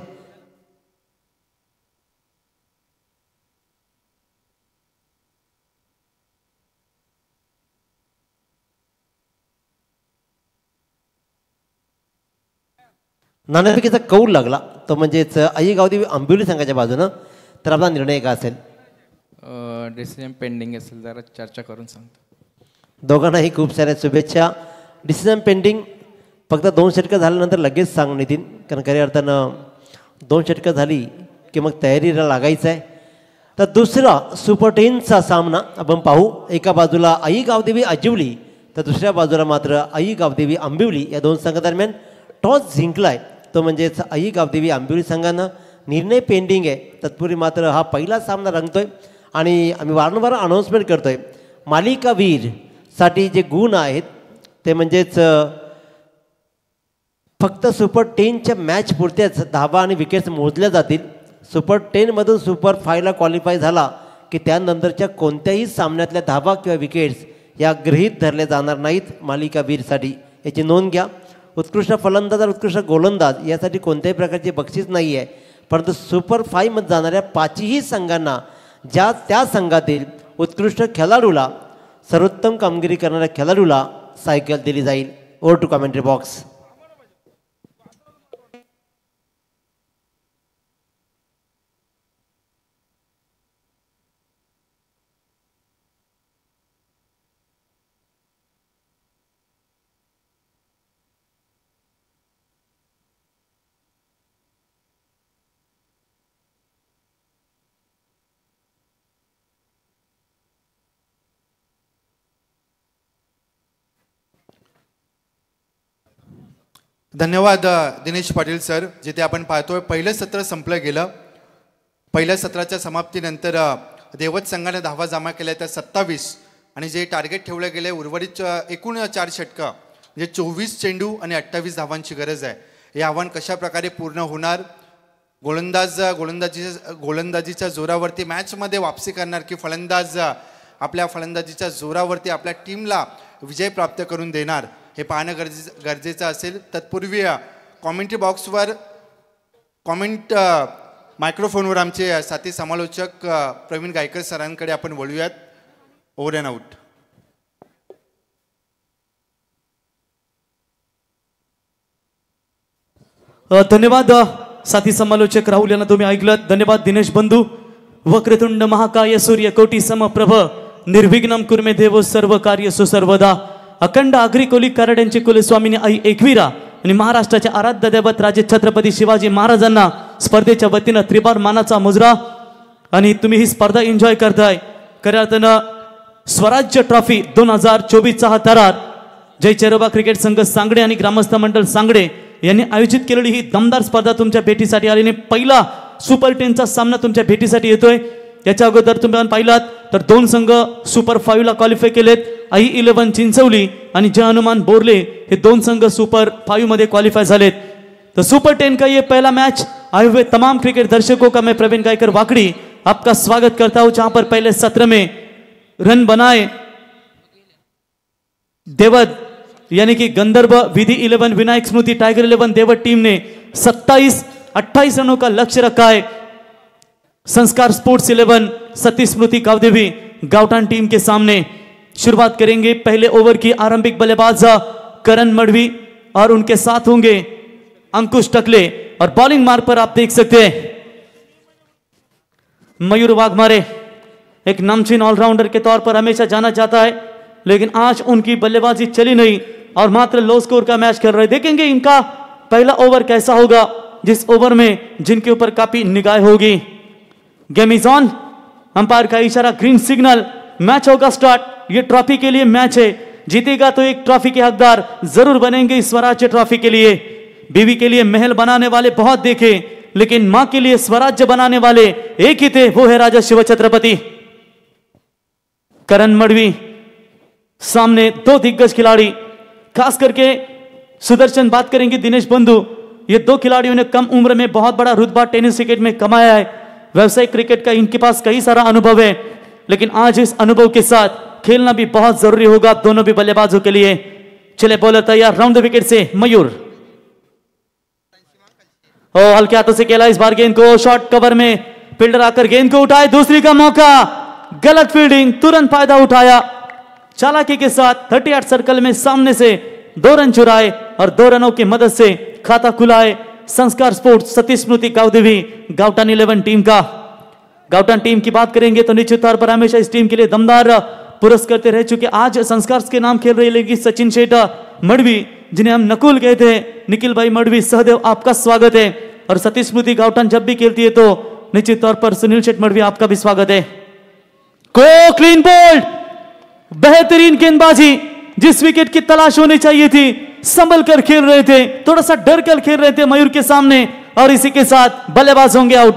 नाणेफेकीचा कौल लागला तो म्हणजेच आई गावदेवी अंबिवली संघाच्या बाजूनं. तर आपला निर्णय का असेल?
डिसिजन पेंडिंग असेल, जरा चर्चा करून सांगतो.
दोघांनाही खूप साऱ्या शुभेच्छा. डिसिजन पेंडिंग फक्त 2 षटकं झाल्यानंतर लगेच सांगून येतील, कारण खऱ्या अर्थानं 2 षटकं झाली की मग तयारीला लागायचं आहे. तर दुसरा सुपर 10चा सामना आपण पाहू. एका बाजूला आई गावदेवी अजिवली तर दुसऱ्या बाजूला मात्र आई गावदेवी अंबिवली या 2 संघादरम्यान टॉस जिंकलाय तो म्हणजेच आई गावदेवी अंबिवली संघानं. निर्णय पेंडिंग आहे. तत्पूर्वी मात्र हा पहिला सामना रंगतोय आणि आम्ही वारंवार अनाऊन्समेंट करतोय, मालिकावीरसाठी जे गुण आहेत ते म्हणजेच फक्त सुपर 10च्या मॅच पुरत्याच धावा आणि विकेट्स मोजल्या जातील. सुपर 10मधून सुपर 5ला क्वालिफाय झाला की त्यानंतरच्या कोणत्याही सामन्यातल्या धावा किंवा विकेट्स या गृहीत धरल्या जाणार नाहीत मालिकावीरसाठी, याची नोंद घ्या. उत्कृष्ट फलंदाज आणि उत्कृष्ट गोलंदाज यासाठी कोणत्याही प्रकारचे बक्षीस नाही आहे, परंतु सुपर 5 मध्ये जाणाऱ्या 5ही संघांना त्या संघातील उत्कृष्ट खेळाडूला, सर्वोत्तम कामगिरी करणाऱ्या खेळाडूला सायकल दिली जाईल. Over to commentary box.
धन्यवाद दिनेश पाटील सर. जिथे आपण पाहतोय पहिलं सत्र संपलं गेलं. पहिल्या सत्राच्या समाप्तीनंतर देवत संघाने धावा जमा केल्या त्या 27 आणि जे टार्गेट ठेवलं गेले उर्वरित एकूण 4 षटकं म्हणजे 24 चेंडू आणि 28 धावांची गरज आहे. हे आव्हान कशा प्रकारे पूर्ण होणार, गोलंदाजीच्या जोरावरती मॅचमध्ये वापसी करणार की फलंदाज आपल्या फलंदाजीच्या जोरावरती आपल्या टीमला विजय प्राप्त करून देणार, हे पाहणं गरजेचं असेल. तत्पूर्वी कॉमेंट्री बॉक्सवर मायक्रोफोनवर आमचे साथी समालोचक प्रवीण गायकर सरांकडे आपण वळूयात. Over and out.
धन्यवाद साथी समालोचक राहुल यांना तुम्ही ऐकलं. धन्यवाद दिनेश बंधू. वक्रतुंड महाकाय सूर्य कोटी समप्रभ निर्विघ्नम कुर्मे देव सर्व कार्य सुसर्वदा. अखंड आग्रिकोली कराड्यांची कुलस्वामिनी आई एकवीरा आणि महाराष्ट्राच्या आराध्य दैवत राजे छत्रपती शिवाजी महाराजांना स्पर्धेच्या वतीनं त्रिबार मानाचा मुजरा. आणि तुम्ही ही स्पर्धा एन्जॉय करताय. खऱ्या अर्थानं स्वराज्य ट्रॉफी 2024चा हा थरार जय चेरोबा क्रिकेट संघ सांगडे आणि ग्रामस्थ मंडळ सांगडे यांनी आयोजित केलेली ही दमदार स्पर्धा तुमच्या भेटीसाठी आलेली. पहिला सुपर 10चा सामना तुमच्या भेटीसाठी येतोय. याच्या अगोदर तुम्ही पाहिलात तर 2 संघ सुपर 5 ला क्वालिफाय केलेत. आई 11 चिंचवली आणि जय हनुमान बोरले हे 2 संघ सुपर 5 मध्ये क्वालिफाय झालेत. तो सुपर 10 का ये पहला मैच आए हुए तमाम क्रिकेट दर्शकों का मैं प्रवीण गायकर वाकड़ी आपका स्वागत करता हूं. जहां पर पहले सत्र में रन बनाए देवत यानी कि गंधर्व विधि 11 विनायक स्मृति टाइगर 11 देवत टीम ने 27-28 रनों का लक्ष्य रखा है. संस्कार स्पोर्ट्स 11 सती स्मृति कावदेवी गावटान टीम के सामने. शुरुआत करेंगे पहले ओवर की. आरंभिक बल्लेबाज करण मड़वी और उनके साथ होंगे अंकुश टकले और बॉलिंग मार्ग पर आप देख सकते हैं मयूर वाघमारे. एक नामचीन ऑलराउंडर के तौर पर हमेशा जाना जाता है, लेकिन आज उनकी बल्लेबाजी चली नहीं और मात्र लो स्कोर का मैच खेल रहे. देखेंगे इनका पहला ओवर कैसा होगा, जिस ओवर में जिनके ऊपर काफी निगाह होगी. Game is on. अंपायर का इशारा, ग्रीन सिग्नल. मैच होगा स्टार्ट. ये ट्रॉफी के लिए मैच है. जीतेगा तो एक ट्रॉफी के हकदार जरूर बनेंगे स्वराज्य ट्रॉफी के लिए. बीवी के लिए महल बनाने वाले बहुत देखे, लेकिन मां के लिए स्वराज्य बनाने वाले एक ही थे, वो है राजा शिव छत्रपति. करण मड़वी सामने 2 दिग्गज खिलाड़ी, खास करके सुदर्शन बात करेंगे दिनेश बंधु. ये 2 खिलाड़ियों ने कम उम्र में बहुत बड़ा रुतबा टेनिस क्रिकेट में कमाया है. व्यावसायिक क्रिकेट का इनके पास कई सारा अनुभव है, लेकिन आज इस अनुभव के साथ खेलना भी बहुत जरूरी होगा दोनों भी बल्लेबाजों के लिए. चले बॉलर तैयार. राउंड द विकेट से मयूर. हल्के हाथों से खेला इस बार गेंद को. शॉर्ट कवर में फील्डर आकर गेंद को उठाए. दूसरी का मौका. गलत फील्डिंग. तुरंत फायदा उठाया चालाकी के साथ. 38 सर्कल में सामने से 2 रन चुराए और 2 रनों की मदद से खाता खुला है संस्कार स्पोर्ट्स सती स्मृति कावदेवी गावटान 11 टीम का. गावटान टीम की बात करेंगे तो निश्चित तौर पर हमेशा इस टीम के लिए दमदार पुरस्कृत रह चुके. आज संस्कार के नाम खेल रहे लेकिन सचिन शेठ मड़वी, जिन्हें हम नकुल कहते हैं, निखिल भाई मड़वी सहदेव, आपका स्वागत है. और सती स्मृति गावटान जब भी खेलती है तो निश्चित तौर पर सुनील शेठ मड़वी, आपका भी स्वागत है. को क्लीन बोल्ड. बेहतरीन गेंदबाजी. जिस विकेट की तलाश होनी चाहिए थी संभल कर खेल रहे थे, थोड़ा सा डर कर खेल रहे थे मयूर के सामने. और इसी के साथ बल्लेबाज होंगे आउट.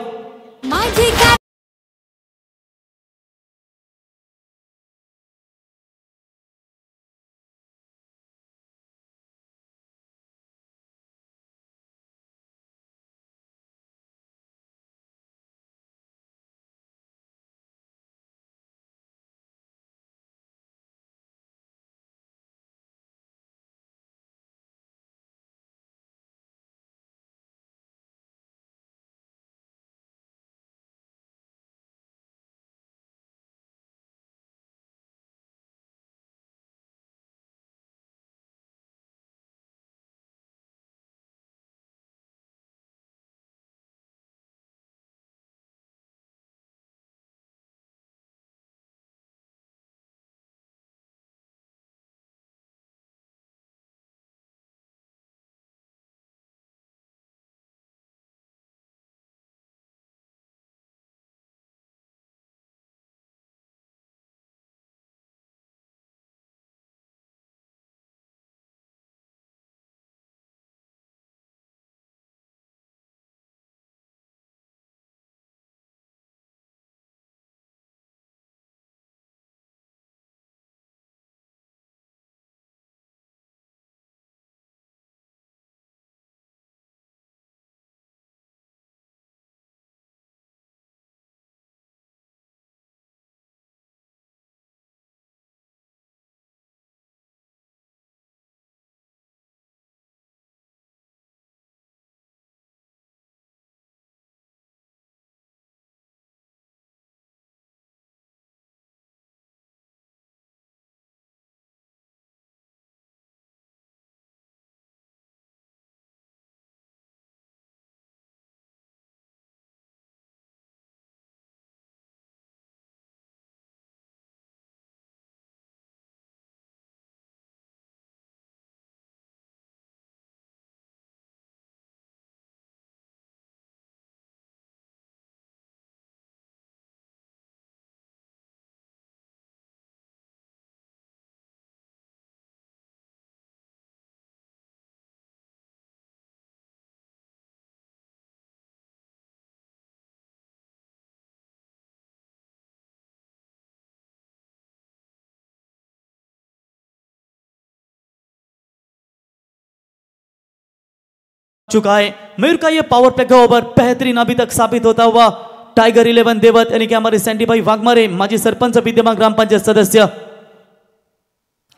चुका है। मयूर का ये पावर प्ले का ओवर बेहतरीन अभी तक साबित होता हुआ टाइगर 11 देवत यानी कि हमारे सैंडी भाई वाघमारे माजी सरपंच विद्यमान ग्राम पंचायत सदस्य।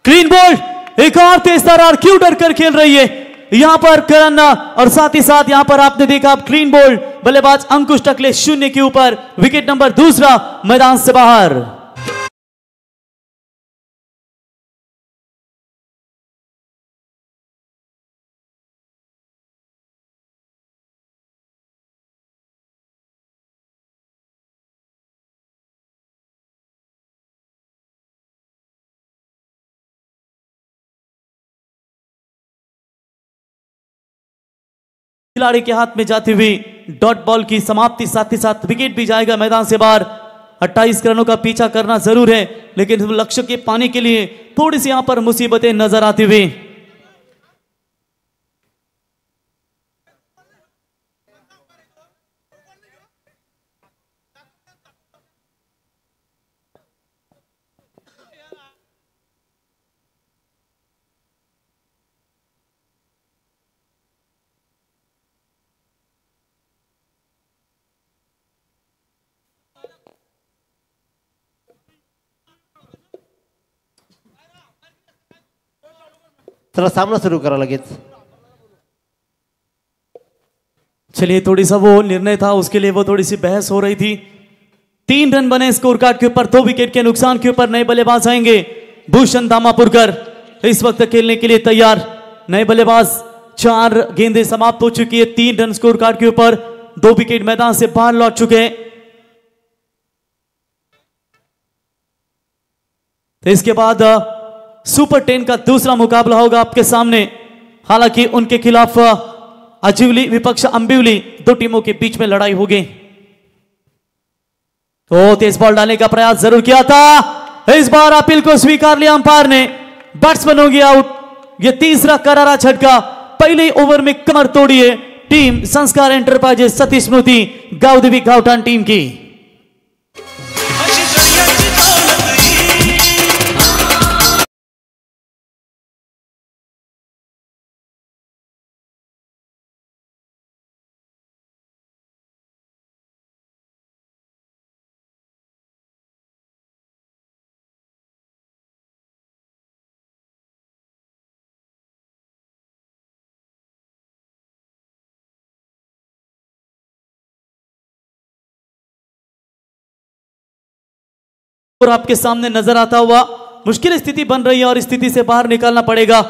क्लीन बॉल, एक और तेज तर्रार क्यों डर कर खेल रही है यहां पर करण, और साथ ही साथ यहां पर आपने देखा क्लीन बॉल, बल्लेबाज अंकुश टकले 0 के ऊपर, विकेट नंबर दूसरा मैदान से बाहर। खिलाड़ी के हाथ में जाती हुई डॉट बॉल की समाप्ति, साथ ही साथ विकेट भी जाएगा मैदान से बाहर। 28 रनों का पीछा करना जरूर है, लेकिन लक्ष्य के पाने के लिए थोड़ी सी यहां पर मुसीबतें नजर आती हुई।
चला सामना सुरू करा लगेच।
चलिए, थोड़ी सा वो निर्णय था, उसके लिए वो थोड़ी सी बहस हो रही थी। 3 रन बने स्कोर कार्ड के ऊपर, 2 विकेट के नुकसान के ऊपर नए बल्लेबाज आएंगे। भूषण दामापुरकर इस वक्त खेलने के लिए तैयार। नए बल्लेबाज, 4 गेंदें समाप्त हो चुकी है, 3 रन स्कोर कार्ड के ऊपर, 2 विकेट मैदान से बाहर लौट चुके हैं। तो इसके बाद सुपर 10 का दूसरा मुकाबला होगा आपके सामने। हालांकि उनके खिलाफ अजीवली विपक्ष अंबिवली, 2 टीमों के बीच में लड़ाई होगी। तो तेज बॉल डालने का प्रयास जरूर किया था, इस बार अपील को स्वीकार लिया अंपायर ने, बैट्समैन हो गया आउट। यह तीसरा करारा झटका, पहले ओवर में कमर तोड़ी है टीम संस्कार एंटरप्राइजेस सती स्मृति गांवदेवी गावठाण टीम की। और आपके सामने नजर आता हुआ मुश्किल स्थिति बन रही है और स्थिति से बाहर निकालना पड़ेगा।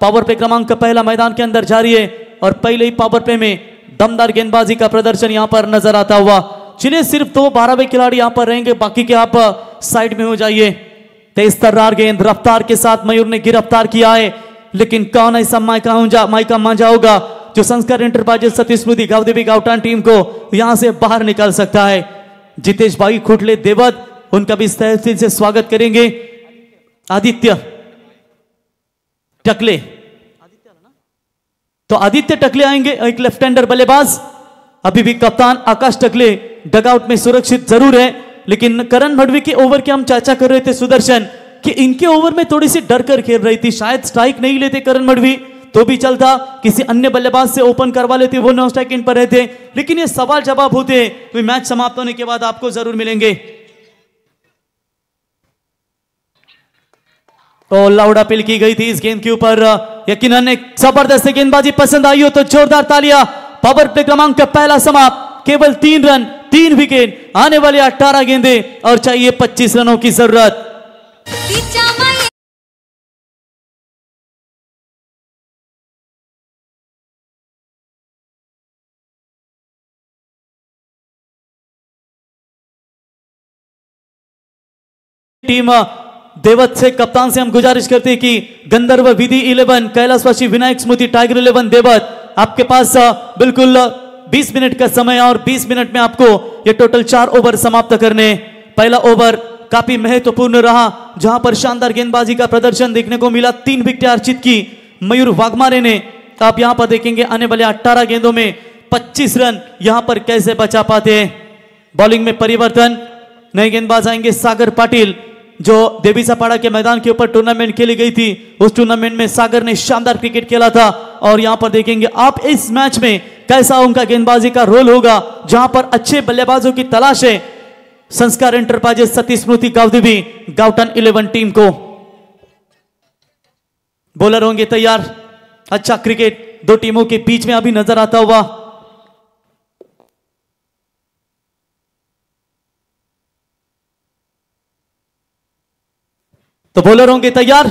पावर प्ले क्रमांक पहला मैदान के अंदर जारी है और पहले ही पावर प्ले में दमदार गेंदबाजी का प्रदर्शन यहां पर नजर आता हुआ। चलिए, सिर्फ 2 12वें खिलाड़ी यहां पर रहेंगे, बाकी के आप साइड में हो जाइए। तेज तर्रार गेंद रफ्तार के साथ मयूर ने गिरफ्तार किया है, लेकिन कौन ऐसा माइका मांझा होगा जो संस्कार एंटरप्राइजेस सती स्मृति गांवदेवी गावठाण टीम को यहां से बाहर निकाल सकता है। जितेश भाई खुटले देवत, उनका भी तहसील से स्वागत करेंगे। आदित्य टकले, तो आदित्य टकले आएंगे, एक लेफ्ट हैंडर बल्लेबाज। अभी भी कप्तान आकाश टकले डगआउट में सुरक्षित जरूर है, लेकिन करण भड़वी के ओवर की हम चर्चा कर रहे थे सुदर्शन, कि इनके ओवर में थोड़ी सी डर कर खेल रही थी। शायद स्ट्राइक नहीं लेते करण भड़वी तो भी चलता, किसी अन्य बल्लेबाज से ओपन करवा लेते, वो नॉन स्ट्राइक इन पर रहते, लेकिन ये सवाल जवाब होते तो मैच समाप्त होने के बाद आपको जरूर मिलेंगे। तो लाउड अपील की गई थी इस गेंद के ऊपर, यकीनन एक जबरदस्त गेंदबाजी पसंद आई हो तो जोरदार तालियां। पावर प्ले क्रमांक पहला समाप्त, केवल 3 रन 3 विकेट, आने वाले 18 गेंदें और चाहिए 25 रनों की जरूरत। टीम देवत से, कप्तान से हम गुजारिश करते हैं कि गंधर्व विधि 11 कैलाशवासी विनायक स्मृति टाइगर 11 देवत, आपके पास बिल्कुल 20 मिनट का समय और 20 मिनट में आपको ये टोटल 4 ओवर समाप्त करने। पहला ओवर काफी महत्वपूर्ण रहा, जहां पर शानदार गेंदबाजी का प्रदर्शन देखने को मिला। 3 विकेट अर्जित की मयूर वाघमारे ने। आप यहां पर देखेंगे आने वाले 18 गेंदों में 25 रन यहां पर कैसे बचा पाते हैं। बॉलिंग में परिवर्तन, नए गेंदबाज आएंगे सागर पाटिल, जो देवीसापाड़ा के मैदान के ऊपर टूर्नामेंट खेली गई थी, उस टूर्नामेंट में सागर ने शानदार क्रिकेट खेला था। और यहां पर देखेंगे आप इस मैच में कैसा उनका गेंदबाजी का रोल होगा, जहां पर अच्छे बल्लेबाजों की तलाश है संस्कार एंटरप्राइजेस सती स्मृति गावदेवी गावटन 11 टीम को। बॉलर होंगे तैयार। अच्छा क्रिकेट दो टीमों के बीच में अभी नजर आता हुआ। तो बॉलर होंगे तैयार।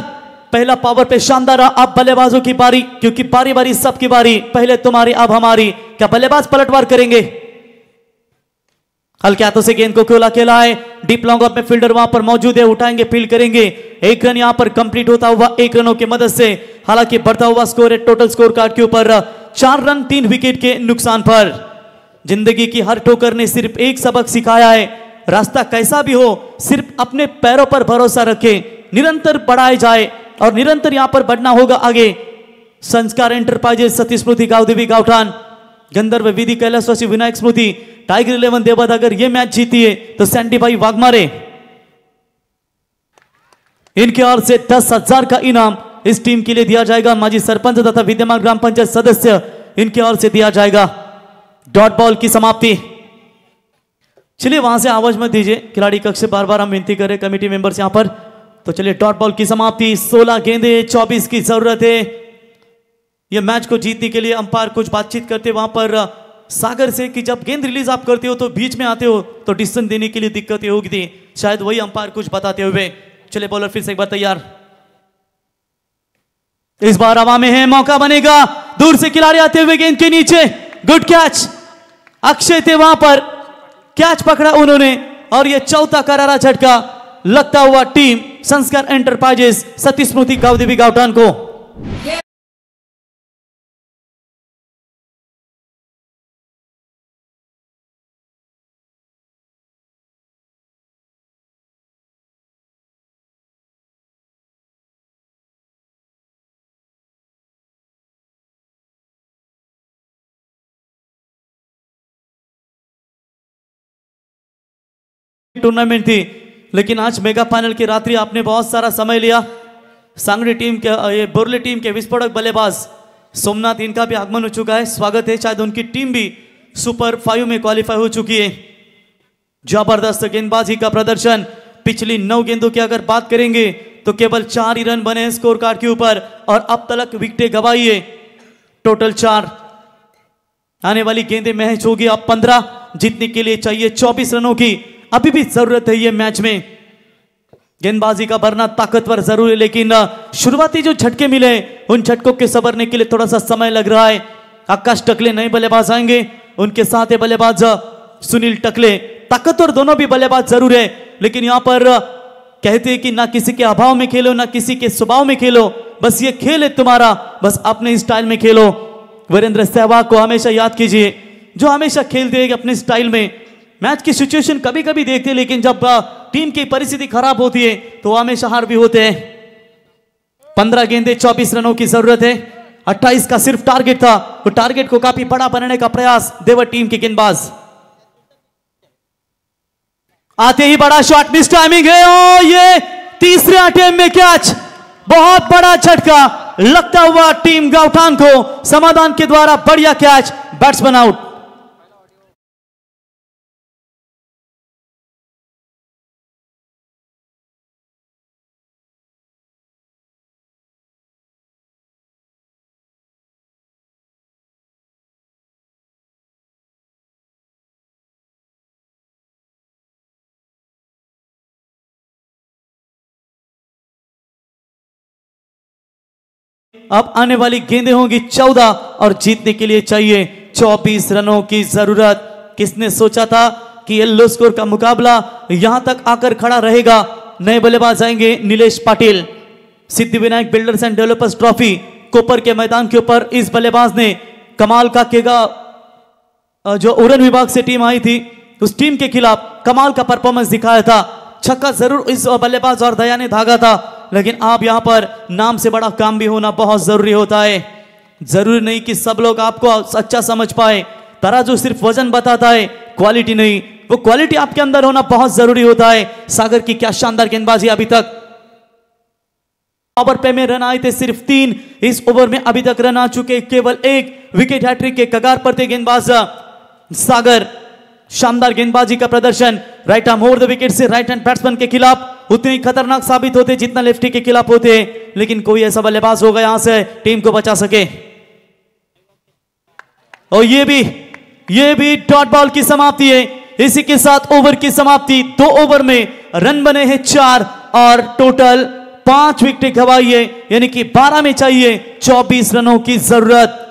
पहला पावर पे शानदार। अब बल्लेबाजों की बारी, क्योंकि बारी बारी सबकी बारी, पहले तुम्हारी अब हमारी। क्या बल्लेबाज पलटवार करेंगे? हल्के हाथों से गेंद को खोला खेला है। डीप लॉन्ग ऑफ में फील्डर वहां पर मौजूद है, उठाएंगे फील्ड करेंगे। एक रन यहां पर कंप्लीट होता हुआ 1 रनों की मदद से। हालांकि बढ़ता हुआ स्कोर है टोटल स्कोर कार्ड के ऊपर 4 रन 3 विकेट के नुकसान पर। जिंदगी की हर ठोकर ने सिर्फ एक सबक सिखाया है, रास्ता कैसा भी हो सिर्फ अपने पैरों पर भरोसा रखे, निरंतर बढ़ाए जाए और निरंतर यहां पर बढ़ना होगा आगे। संस्कार एंटरप्राइजेस सती स्मृति गावदेवी गावठान, गंधर्व विधि कैलाशवासी विनायक स्मृति, टाइगर 11 देवद अगर ये मैच जीती है तो सैंडी भाई वाघमारे, इनके ओर से 10,000 का इनाम इस टीम के लिए दिया जाएगा। माजी सरपंच तथा विद्यमान ग्राम पंचायत सदस्य इनके ओर से दिया जाएगा। डॉट बॉल की समाप्ति। चलिए वहां से आवाज मत दीजिए, खिलाड़ी कक्ष से बार बार हम विनती करें कमेटी मेंबर्स यहां पर। तो चलिए डॉट बॉल की समाप्ति। 16 गेंदे 24 की जरूरत है यह मैच को जीतने के लिए। अंपायर कुछ बातचीत करते वहां पर सागर से कि जब गेंद रिलीज आप करते हो तो बीच में आते हो तो डिसीजन देने के लिए दिक्कतें होगी थी, शायद वही अंपायर कुछ बताते हुए। चले बॉलर फिर से एक बार तैयार। इस बार हवा में है, मौका बनेगा। दूर से खिलाड़ी आते हुए गेंद के नीचे, गुड कैच। अक्षय थे वहां पर, कैच पकड़ा उन्होंने और यह चौथा करारा झटका लगता हुआ टीम संस्कार एंटरप्राइजेस सती स्मृति गावदेवी गावठान को। टूर्नामेंट थी लेकिन आज मेगा फाइनल की रात्रि आपने बहुत सारा समय लिया। सांगड़ी टीम के ये बोरले टीम के विस्फोटक बल्लेबाज सोमनाथ, इनका भी आगमन हो चुका है, स्वागत है। शायद उनकी टीम भी सुपर 5 में क्वालिफाई हो चुकी है। जबरदस्त गेंदबाजी का प्रदर्शन। पिछली 9 गेंदों की अगर बात करेंगे तो केवल 4 ही रन बने स्कोर कार्ड के ऊपर और अब तक विकेटें गंवाई है टोटल 4। आने वाली गेंदें महज होगी अब 15। जीतने के लिए चाहिए 24 रनों की अभी भी जरूरत है ये मैच में। गेंदबाजी का भरना ताकतवर जरूर है लेकिन शुरुआती जो झटके मिले उन झटकों के संभरने के लिए थोड़ा सा समय लग रहा है। आकाश टकले नए बल्लेबाज आएंगे, उनके साथ है बल्लेबाज सुनील टकले। ताकतवर दोनों भी बल्लेबाज जरूर है लेकिन यहां पर कहते हैं कि ना किसी के अभाव में खेलो ना किसी के स्वभाव में खेलो, बस ये खेल है तुम्हारा, बस अपने स्टाइल में खेलो। वीरेंद्र सहवाग को हमेशा याद कीजिए जो हमेशा खेलते हैं अपने स्टाइल में। मैच की सिचुएशन कभी कभी देखते हैं लेकिन जब टीम की परिस्थिति खराब होती है तो हमेशा हार भी होते हैं। 15 गेंदे 24 रनों की जरूरत है। 28 का सिर्फ टारगेट था, वो टारगेट को काफी बड़ा बनाने का प्रयास देवर टीम के गेंदबाज। आते ही बड़ा शॉट, मिस टाइमिंग है और ये तीसरे अटेम्प्ट में कैच। बहुत बड़ा झटका लगता हुआ टीम गावठान को, समाधान के द्वारा बढ़िया कैच, बैट्समैन आउट। अब आने वाली गेंदें होंगी 14 और जीतने के लिए चाहिए 24 रनों की जरूरत। किसने सोचा था कि ये लो स्कोर का मुकाबला यहां तक आकर खड़ा रहेगा। नए बल्लेबाज आएंगे Nilesh Patil. Siddhivinayak builders and developers trophy Kopar के मैदान के ऊपर इस बल्लेबाज ने कमाल का केगा, जो उड़न विभाग से टीम आई थी उस टीम के खिलाफ कमाल का परफॉर्मेंस दिखाया था। छक्का जरूर इस बल्लेबाज और दया ने धागा था लेकिन आप यहां पर नाम से बड़ा काम भी होना बहुत जरूरी होता है। जरूरी नहीं कि सब लोग आपको अच्छा समझ पाए। तराजू सिर्फ वजन बताता है, क्वालिटी नहीं। वो क्वालिटी आपके अंदर होना बहुत जरूरी होता है। सागर की क्या शानदार गेंदबाजी अभी तक। ओवर पे में रन आए थे सिर्फ 3। इस ओवर में अभी तक रन आ चुके केवल 1। विकेट हैट्रिक के कगार पर थे गेंदबाज सागर। शानदार गेंदबाजी का प्रदर्शन। Right arm over the wicket से राइट हैंड बैट्समैन के खिलाफ उतने ही खतरनाक साबित होते जितना लेफ्टी के खिलाफ होते, लेकिन कोई ऐसा बल्लेबाज होगा यहां से टीम को बचा सके। और ये भी डॉट बॉल की समाप्ति है। इसी के साथ ओवर की समाप्ति। 2 ओवर में रन बने हैं 4 और टोटल 5 विकेट गंवाई है, यानी कि 12 में चाहिए 24 रनों की जरूरत।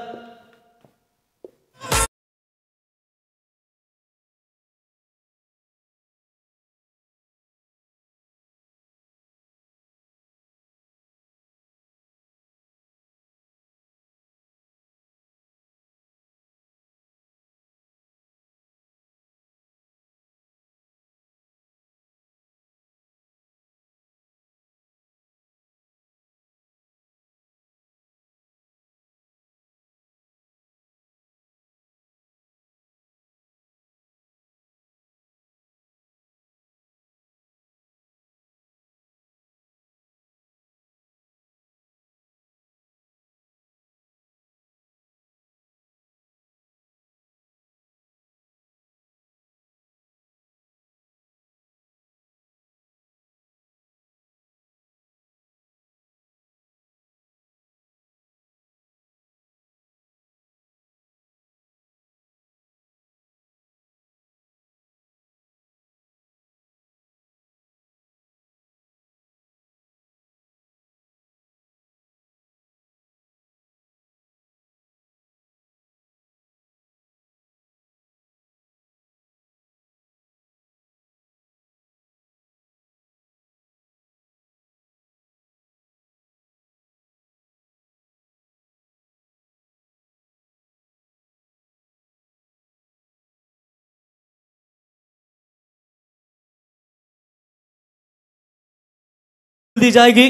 दी जाएगी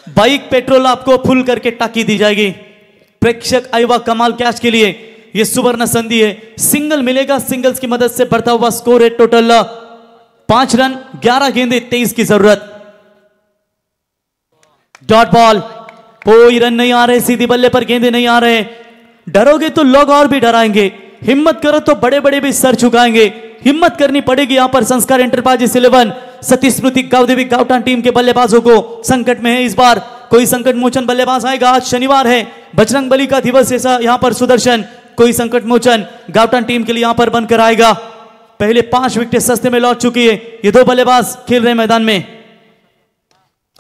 बाइक पेट्रोल आपको फुल करके टाकी दी जाएगी। प्रेक्षक आयुवा कमाल कैच के लिए यह सुवर्ण संधि है। सिंगल मिलेगा, सिंगल्स की मदद से बढ़ता हुआ स्कोर है टोटल 5 रन 11 गेंदे 23 की जरूरत। डॉट बॉल, कोई रन नहीं आ रहे, सीधी बल्ले पर गेंदे नहीं आ रहे। डरोगे तो लोग और भी डराएंगे, हिम्मत करो तो बड़े बड़े भी सर झुकाएंगे। हिम्मत करनी पड़ेगी यहां पर संस्कार एंटरप्राइजेस 11 सती स्मृति गावदेवी गावटान टीम के बल्लेबाजों को। संकट में है इस बार, कोई संकट मोचन बल्लेबाज आएगा। आज शनिवार है, बजरंग बली का दिवस, ऐसा यहां पर सुदर्शन कोई संकट मोचन गावटान टीम के लिए यहां पर बनकर आएगा। पहले 5 विकेट सस्ते में लौट चुकी है। ये 2 बल्लेबाज खेल रहे मैदान में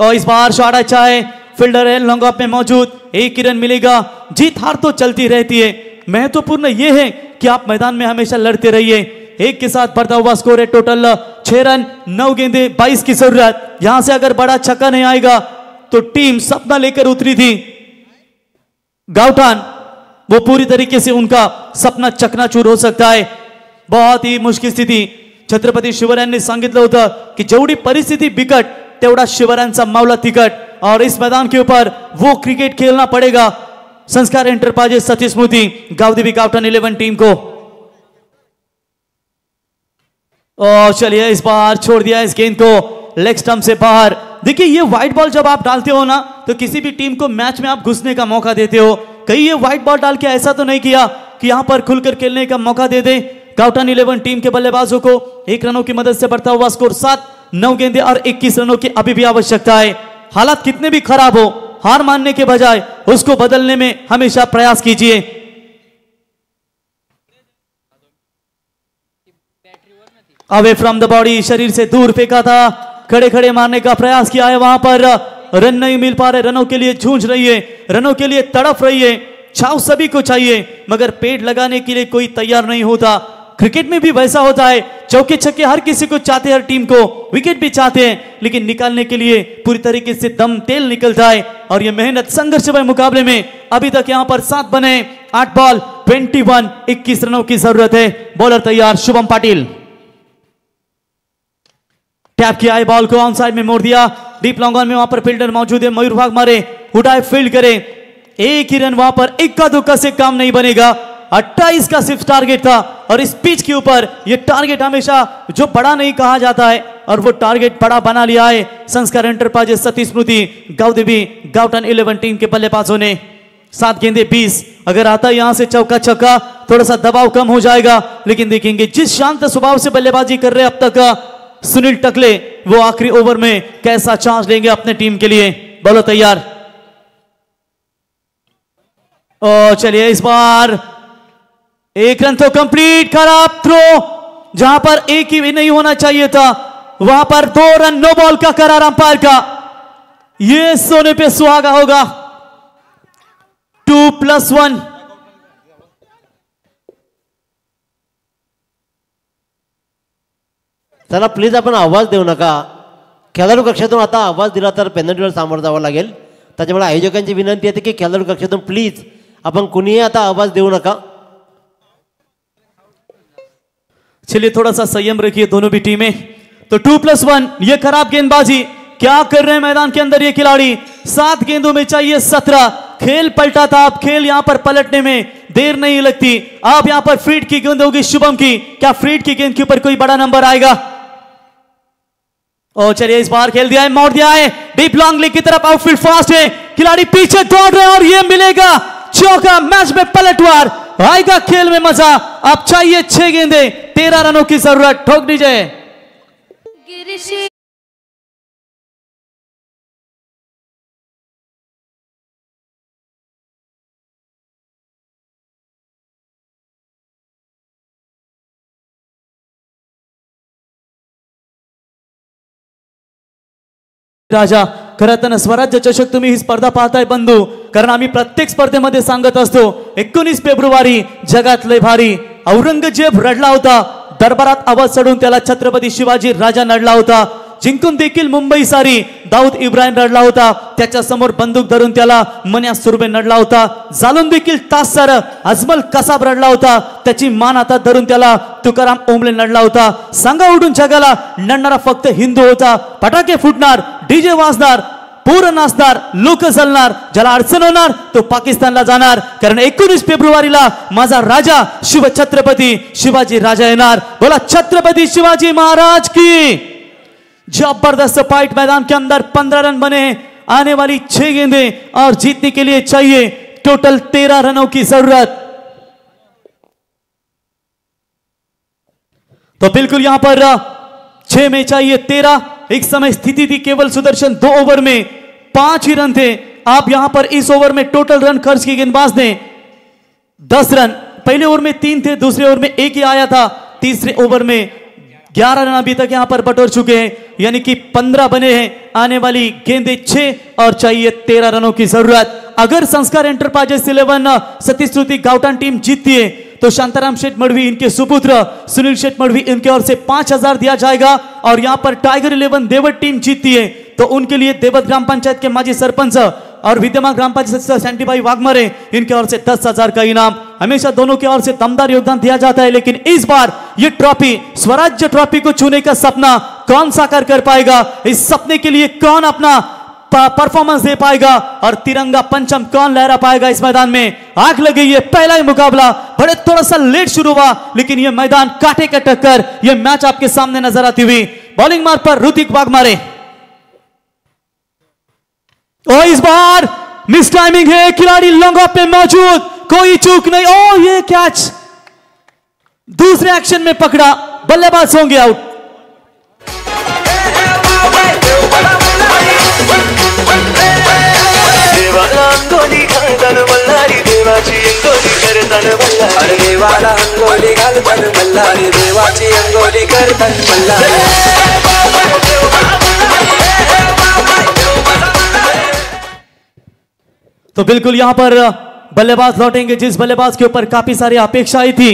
और इस बार शॉट अच्छा है। फील्डर है लॉन्ग ऑफ में मौजूद, 1 रन मिलेगा। जीत हार तो चलती रहती है, महत्वपूर्ण यह है कि आप मैदान में हमेशा लड़ते रहिए। 1 के साथ बढ़ता हुआ स्कोर है टोटल 6 रन 9 गेंदे 22 की जरूरत। यहां से अगर बड़ा छक्का नहीं आएगा तो टीम सपना लेकर उतरी थी गावटान, वो पूरी तरीके से उनका सपना चकनाचूर हो सकता है। बहुत ही मुश्किल स्थिती। छत्रपती शिवरायांनी सांगितलं होतं की जेवढी परिस्थिती बिकट तेवढा शिवरायांचा मावला तिकट, और इस मैदान के ऊपर वो क्रिकेट खेलना पड़ेगा संस्कार एंटरप्राइजेस सती स्मृति गावदेवी गावटान 11 टीम को। और चलिए इस बार छोड़ दिया इस गेंद को लेग स्टंप से बाहर। देखिए ये व्हाइट बॉल जब आप डालते हो ना तो किसी भी टीम को मैच में आप घुसने का मौका देते हो। कहीं ये व्हाइट बॉल डाल के ऐसा तो नहीं किया कि यहां पर खुलकर खेलने का मौका दे दे गावटान 11 टीम के बल्लेबाजों को। 1 रनों की मदद से बढ़ता हुआ स्कोर 7 9 गेंदे और 21 रनों की अभी भी आवश्यकता है। हालात कितने भी खराब हो, हार मानने के बजाय उसको बदलने में हमेशा प्रयास कीजिए। अवे फ्रॉम द बॉडी, शरीर से दूर फेंका था, खड़े खड़े मारने का प्रयास किया है, वहां पर रन नहीं मिल पा रहे। रनों के लिए जूझ रही है, रनों के लिए तड़प रही है। छाव सभी को चाहिए मगर पेड़ लगाने के लिए कोई तैयार नहीं होता। क्रिकेट में भी वैसा होता है, चौके छक्के हर किसी को चाहते हैं, हर टीम को विकेट भी चाहते हैं, लेकिन निकालने के लिए पूरी तरीके से दम तेल निकलता है। और ये मेहनत संघर्षमय मुकाबले में अभी तक यहां पर 7 बने, 8 बॉल 21 21 रनों की जरूरत है। बॉलर तैयार शुभम पाटिल। टैप किया है, बॉल को ऑन साइड में मोड़ दिया। डीप लॉन्ग ऑन में वहां पर फील्डर मौजूद है, मयूर भाग मारे, उठाए फील्ड करे। 1 ही रन वहां पर, इक्का दुक्का से काम नहीं बनेगा। 28 का सिर्फ टारगेट था। और इस पिच के ऊपर ये टारगेट हमेशा जो बड़ा नहीं कहा जाता है और वो टारगेट बड़ा बना लिया है संस्कार एंटरप्राइजेस सती स्मृति गावदेवी गावटन 11 टीम के बल्लेबाजों ने। 7 गेंदे 20, अगर आता है यहां से चौका छक्का थोड़ा सा दबाव कम हो जाएगा, लेकिन देखेंगे जिस शांत स्वभाव से बल्लेबाजी कर रहे हैं अब तक सुनील टकले, वो आखिरी ओवर में कैसा चांस लेंगे अपने टीम के लिए। बोलो तैयार। ओ चलिए इस बार 1 रन तो कंप्लीट, खराब थ्रो, जहां पर एक ही नहीं होना चाहिए था वहां पर 2 रन, नो बॉल का करार अंपायर का। यह सोने पे सुहागा होगा। 2+1।
चला प्लीज आपण आवाज देऊ नका. खेळाडू कक्षातून आता आवाज दिला तर पेनल्टीला सामोरं जावं लागेल. त्याच्यामुळे आयोजकांची विनंती आहे की खेळाडू कक्षातून प्लीज आपण कुणीही आता आवाज देऊ नका.
चलिए थोड़ा सा संयम रखिए दोनों भी टीमें. तो 2+1, ये खराब गेंदबाजी क्या कर रहे हैं मैदान के अंदर ये खिलाड़ी. 7 गेंदों में चाहिए 17. खेल पलटा था, अब खेल यहां पर पलटने में देर नहीं लगती. अब यहां पर फ्रीड की गेंद होगी शुभम की. क्या फ्रीड की गेंद के ऊपर कोई बड़ा नंबर आएगा. और चलिए इस बार खेल दिया है, मोड़ दिया है डीप लॉन्ग लेग की तरफ. आउटफील्ड फास्ट है, खिलाड़ी पीछे दौड़ रहे हैं और ये मिलेगा चौका. मैच में पलटवार आएगा, खेल में मजा. अब चाहिए 6 गेंदे, 13 रनों की जरूरत. ठोक दीजिए. राजा खरं तर स्वराज्य चषक तुम्ही ही स्पर्धा पाहताय बंधू, कारण आम्ही प्रत्येक स्पर्धेमध्ये सांगत असतो 19 फेब्रुवारी जगात लय भारी. औरंगजेब रडला होता, दरबारात आवाज चढून त्याला छत्रपती शिवाजी राजा नडला होता. जिंकून देखील मुंबई सारी दाऊद इब्राहिम रडला होता, त्याच्या समोर बंदूक धरून त्याला मन्या सुरबे नडला होता. जालून देखील तासर अजमल कसाब रडला होता, त्याची मान हातात धरून त्याला तुकाराम ओंबले नडला होता. सांगा उडून जगाला नडणारा फक्त हिंदू होता. फटाके फुटणार, डीजे वाजणार, पूर नाचणार, लोक जलणार, ज्याला अडचण होणार तो पाकिस्तानला जाणार. कारण 19 फेब्रुवारीला माझा राजा शिव छत्रपती शिवाजी राजा येणार. बोला छत्रपती शिवाजी महाराज की. जबरदस्त फाइट मैदान के अंदर. 15 रन बने हैं, आने वाली 6 गेंदें और जीतने के लिए चाहिए टोटल 13 रनों की जरूरत. तो बिल्कुल यहां पर 6 में चाहिए 13. एक समय स्थिति थी केवल सुदर्शन 2 ओवर में 5 ही रन थे. आप यहां पर इस ओवर में टोटल रन खर्च की गेंदबाज ने 10 रन. पहले ओवर में 3 थे, दूसरे ओवर में 1 ही आया था, तीसरे ओवर में 11 रन अभी तक यहां पर बटोर चुके हैं, यानी कि 15 बने हैं. आने वाली गेंदे 6 और चाहिए 13 रनों की जरूरत. अगर संस्कार एंटरप्राइजेस 11 सती स्मृति गावटन टीम जीतती है तो शांताराम शेठ मड़वी इनके सुपुत्र सुनील शेठ मड़वी इनके ओर से 5,000 दिया जाएगा. और यहां पर टाइगर 11 देवत टीम जीतती है तो उनके लिए देवत ग्राम पंचायत के माजी सरपंच और विद्यमान ग्राम पंचायत सदस्य सैंटीभाई वाघमारे इनके ओर से 10,000 का इनाम. हमेशा दोनों की ओर से दमदार योगदान दिया जाता है, लेकिन इस बार ये ट्रॉफी स्वराज्य ट्रॉफी को छूने का सपना कौन साकार कर पाएगा. इस सपने के लिए कौन अपना परफॉर्मेंस दे पाएगा और तिरंगा पंचम कौन लहरा पाएगा इस मैदान में. आग लगी है पहला ही मुकाबला, बड़े थोड़ा सा लेट शुरू हुआ लेकिन यह मैदान कांटे का टक्कर. यह मैच आपके सामने नजर आती हुई. बॉलिंग मार्ग पर ऋतिक वाघमारे. और इस बार मिस टाइमिंग है, खिलाड़ी लॉन्ग ऑफ पे मौजूद, कोई चूक नहीं. ओ ये कैच दूसरे एक्शन में पकड़ा, बल्लेबाज होंगे आउट.
देवाला अंगोली घालताना मल्हारी देवाची अंगोली करताना मल्हारी. अरे देवाला अंगोली घालताना मल्हारी देवाची अंगोली करताना मल्हारी.
तो बिल्कुल यहां पर बल्लेबाज लौटेंगे जिस बल्लेबाज के ऊपर काफी सारी अपेक्षाएं थी.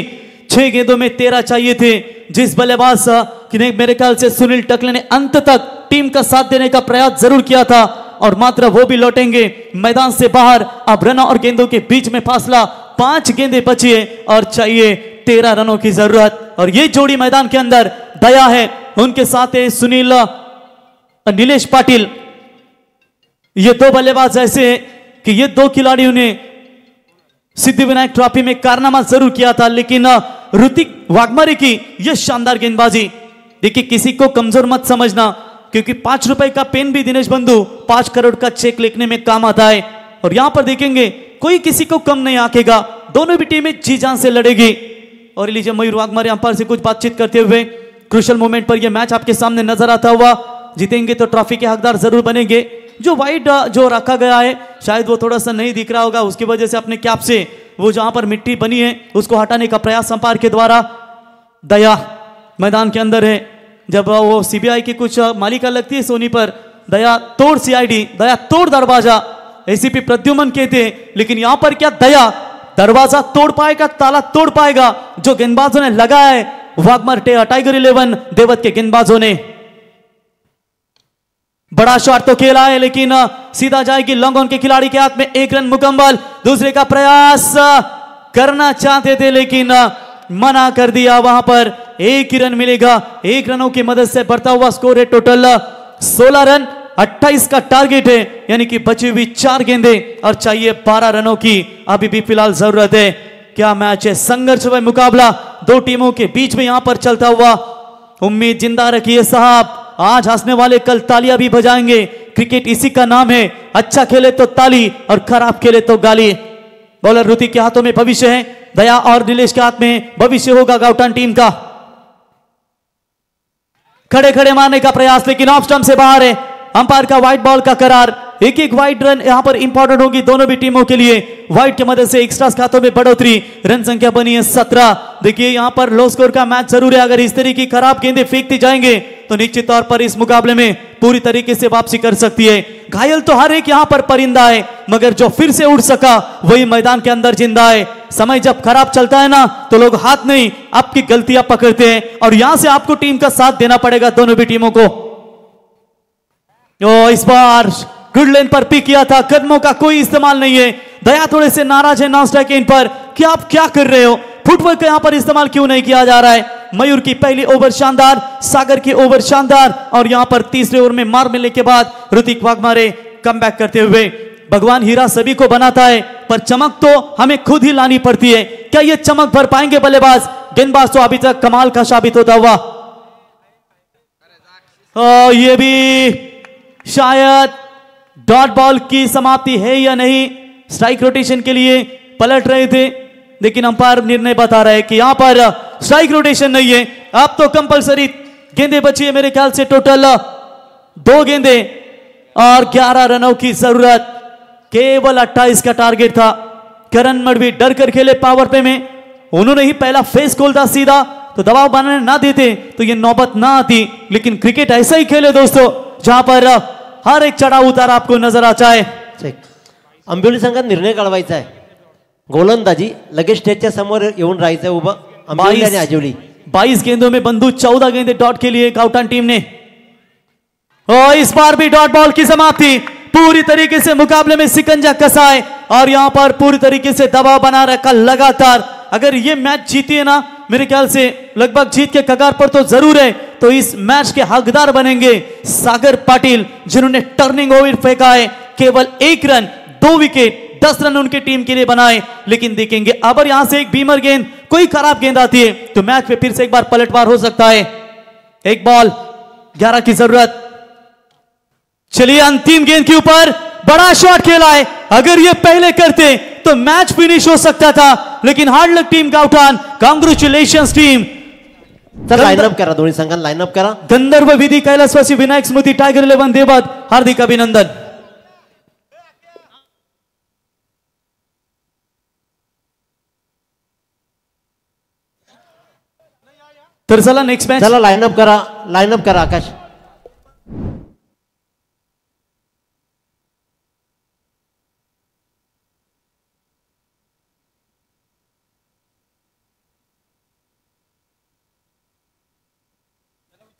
6 गेंदों में 13 चाहिए थे. जिस बल्लेबाज की मेरे ख्याल से सुनील टकले ने अंत तक टीम का साथ देने का प्रयास जरूर किया था और मात्र वो भी लौटेंगे मैदान से बाहर. अब रनों और गेंदों के बीच में फासला 5 गेंदें बची है और चाहिए 13 रनों की जरूरत. और ये जोड़ी मैदान के अंदर दया है, उनके साथ है सुनील नीलेश पाटिल. ये 2 बल्लेबाज ऐसे हैं कि ये 2 खिलाड़ियों ने सिद्धिविनायक ट्रॉफी में कारनामा जरूर किया था, लेकिन ऋतिक वाघमारे की यह शानदार गेंदबाजी। देखिए, किसी को कमजोर मत समझना, क्योंकि 5 रुपए का पेन भी दिनेश बंधु 5 करोड़ का चेक लिखने में काम आता है। और यहां पर देखेंगे कोई किसी को कम नहीं आंकेगा, दोनों भी टीमें जी जान से लड़ेगी। और लीजिए मयूर वाघमारे अंपायर से कुछ बातचीत करते हुए, क्रुशियल मोमेंट पर यह मैच आपके सामने नजर आता हुआ, जीतेंगे तो ट्रॉफी के हकदार जरूर बनेंगे। जो वाइड जो रखा गया है शायद वो थोड़ा सा नहीं दिख रहा होगा, उसकी वजह से अपने कैप से वो जहां पर मिट्टी बनी है उसको हटाने का प्रयास अंपायर के द्वारा। दया मैदान के अंदर है, जब वो सीबीआई की कुछ मालिका लगती है सोनी पर, दया तोड़ सीआईडी, दया तोड़ दरवाजा, एसीपी प्रद्युमन कहते हैं। लेकिन यहां पर क्या दया दरवाजा तोड़ पाएगा, ताला तोड़ पाएगा? जो गेंदबाजों ने लगाया है वाघमारे टाइगर 11 देवत के गेंदबाजों ने। बड़ा शॉट तो खेला है, लेकिन सीधा जाएगी लॉन्ग ऑन के खिलाड़ी के हाथ में। 1 रन मुकम्मल, दूसरे का प्रयास करना चाहते थे लेकिन मना कर दिया। वहां पर 1 ही रन मिलेगा, 1 रनों की मदद से बढ़ता हुआ स्कोर है टोटल 16 रन। 28 का टारगेट है, यानी कि बची हुई 4 गेंदें और चाहिए 12 रनों की अभी भी फिलहाल जरूरत है। क्या मैच है, संघर्षमय मुकाबला दो टीमों के बीच में यहां पर चलता हुआ। उम्मीद जिंदा रखिए साहब, आज हंसने वाले कल तालियां भी बजाएंगे। क्रिकेट इसी का नाम है, अच्छा खेले तो ताली और खराब खेले तो गाली। बॉलर ऋतिक के हाथों में भविष्य है, दया और नीलेश के हाथ में भविष्य होगा गाउटान टीम का। खड़े खड़े मारने का प्रयास, लेकिन ऑफ स्टंप से बाहर है। अंपायर का व्हाइट बॉल का करार। एक वाइड रन यहां पर इंपॉर्टेंट होगी दोनों भी टीमों के लिए। व्हाइट की मदद से एक्स्ट्रास खातों में बढ़ोतरी, रन संख्या बनी है 17। देखिए यहां पर लो स्कोर का मैच जरूर है, अगर इस तरीके की खराब गेंदें फेंकती जाएंगे तो निश्चित तौर पर इस मुकाबले में पूरी तरीके से वापसी कर सकती है। घायल तो हर एक यहां पर परिंदा है, मगर जो फिर से उड़ सका वही मैदान के अंदर जिंदा है। समय जब खराब चलता है ना, तो लोग हाथ नहीं आपकी गलतियां पकड़ते हैं, और यहां से आपको टीम का साथ देना पड़ेगा दोनों भी टीमों को। इस बार गुड लेन पर पिक किया था, कदमों का कोई इस्तेमाल नहीं है। दया थोड़े से नाराज है नॉन स्ट्राइक इन पर कि आप क्या कर रहे हो, फुटवर्क का यहां पर इस्तेमाल क्यों नहीं किया जा रहा है। मयूर की पहली ओवर शानदार, सागर की ओवर शानदार, और यहां पर तीसरे ओवर में मार मिलने के बाद ऋतिक वाघमारे कमबैक करते हुए। भगवान हीरा सभी को बनाता है, पर चमक तो हमें खुद ही लानी पड़ती है। क्या ये चमक भर पाएंगे बल्लेबाज? गेंदबाज तो अभी तक कमाल का साबित होता हुआ। ये भी शायद डॉट बॉल की समाप्ति है या नहीं। स्ट्राइक रोटेशन के लिए पलट रहे थे, लेकिन अंपायर निर्णय बता रहा है कि यहां पर स्ट्राइक रोटेशन नहीं है। अब तो कंपलसरी गेंदें बची है, मेरे ख्याल से टोटल 2 गेंदें और 11 रनों की जरूरत। केवल 28 का टारगेट था। करण मडवी डर कर खेले पावर पे में, उन्होंने ही पहला फेस खोलता सीधा, तो दबाव बनाने ना देते तो ये नौबत ना आती। लेकिन क्रिकेट ऐसा ही खेले दोस्तों, जहां पर हर एक चढ़ाव उतार आपको नजर आता है।
आंबिवली संघात निर्णय कळवायचा आहे। गोलंदाजी लगेच स्टेजच्या समोर येऊन राहायचं उभं, आंबिवली आणि आजिवली।
22 गेंदों में बंधु 14 गेंदे डॉट के लिए गाउटान टीम ने। और इस बार भी डॉट बॉल की समाप्ति। पूरी तरीके से मुकाबले में सिकंजा कसा है, और यहां पर पूरी तरीके से दबाव बना रखा लगातार। अगर ये मैच जीती है ना, मेरे ख्याल से लगभग जीत के कगार पर तो जरूर है, तो इस मैच के हकदार बनेंगे सागर पाटिल, जिन्होंने टर्निंग ओवर फेंका है। केवल 1 रन 2 विकेट 10 रन उनकी टीम के लिए बनाए। लेकिन देखेंगे अगर यहां से एक बीमर गेंद, कोई खराब गेंद आती है तो मैच में फिर से एक बार पलटवार हो सकता है। 1 बॉल 11 की जरूरत। चलिए अंतिम गेंद के ऊपर बड़ा शॉट खेला है, अगर ये पहले करते तो मैच फिनिश हो सकता था, लेकिन hard luck team Gaothan, congratulations team.
Lineup करा, दोन्ही संघांना लाइनअप करा।
गंधर्व विधी कैलासवासी विनायक स्मृती टाइगर 11 देवत, हार्दिक अभिनंदन। तर चला नेक्स्ट मॅच,
चला लाइनअप करा आकाश।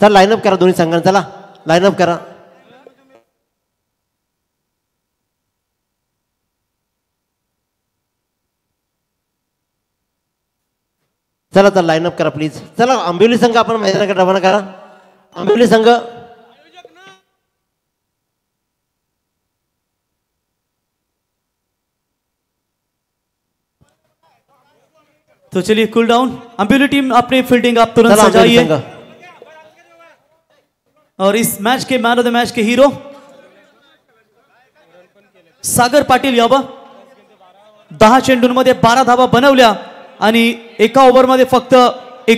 चला लाइनअप करा दोन्ही संघांना, चला लाइनअप करा। चला तर लाइनअप करा प्लीज। चला आंबिवली संघ आपण मैदानाकडे रवाना करा। आंबिवली संघ
तो चलिए कूल डाउन। अंबिली टीम अपनी फील्डिंग आप तुरंत
चला आंबेली
सजाइए।
संघ.
और इस मैच के मैन ऑफ द मैच के हीरो सागर पाटील यावं. 10 चेंडूंमध्ये 12 धावा बनवल्या आणि एका ओव्हरमध्ये फक्त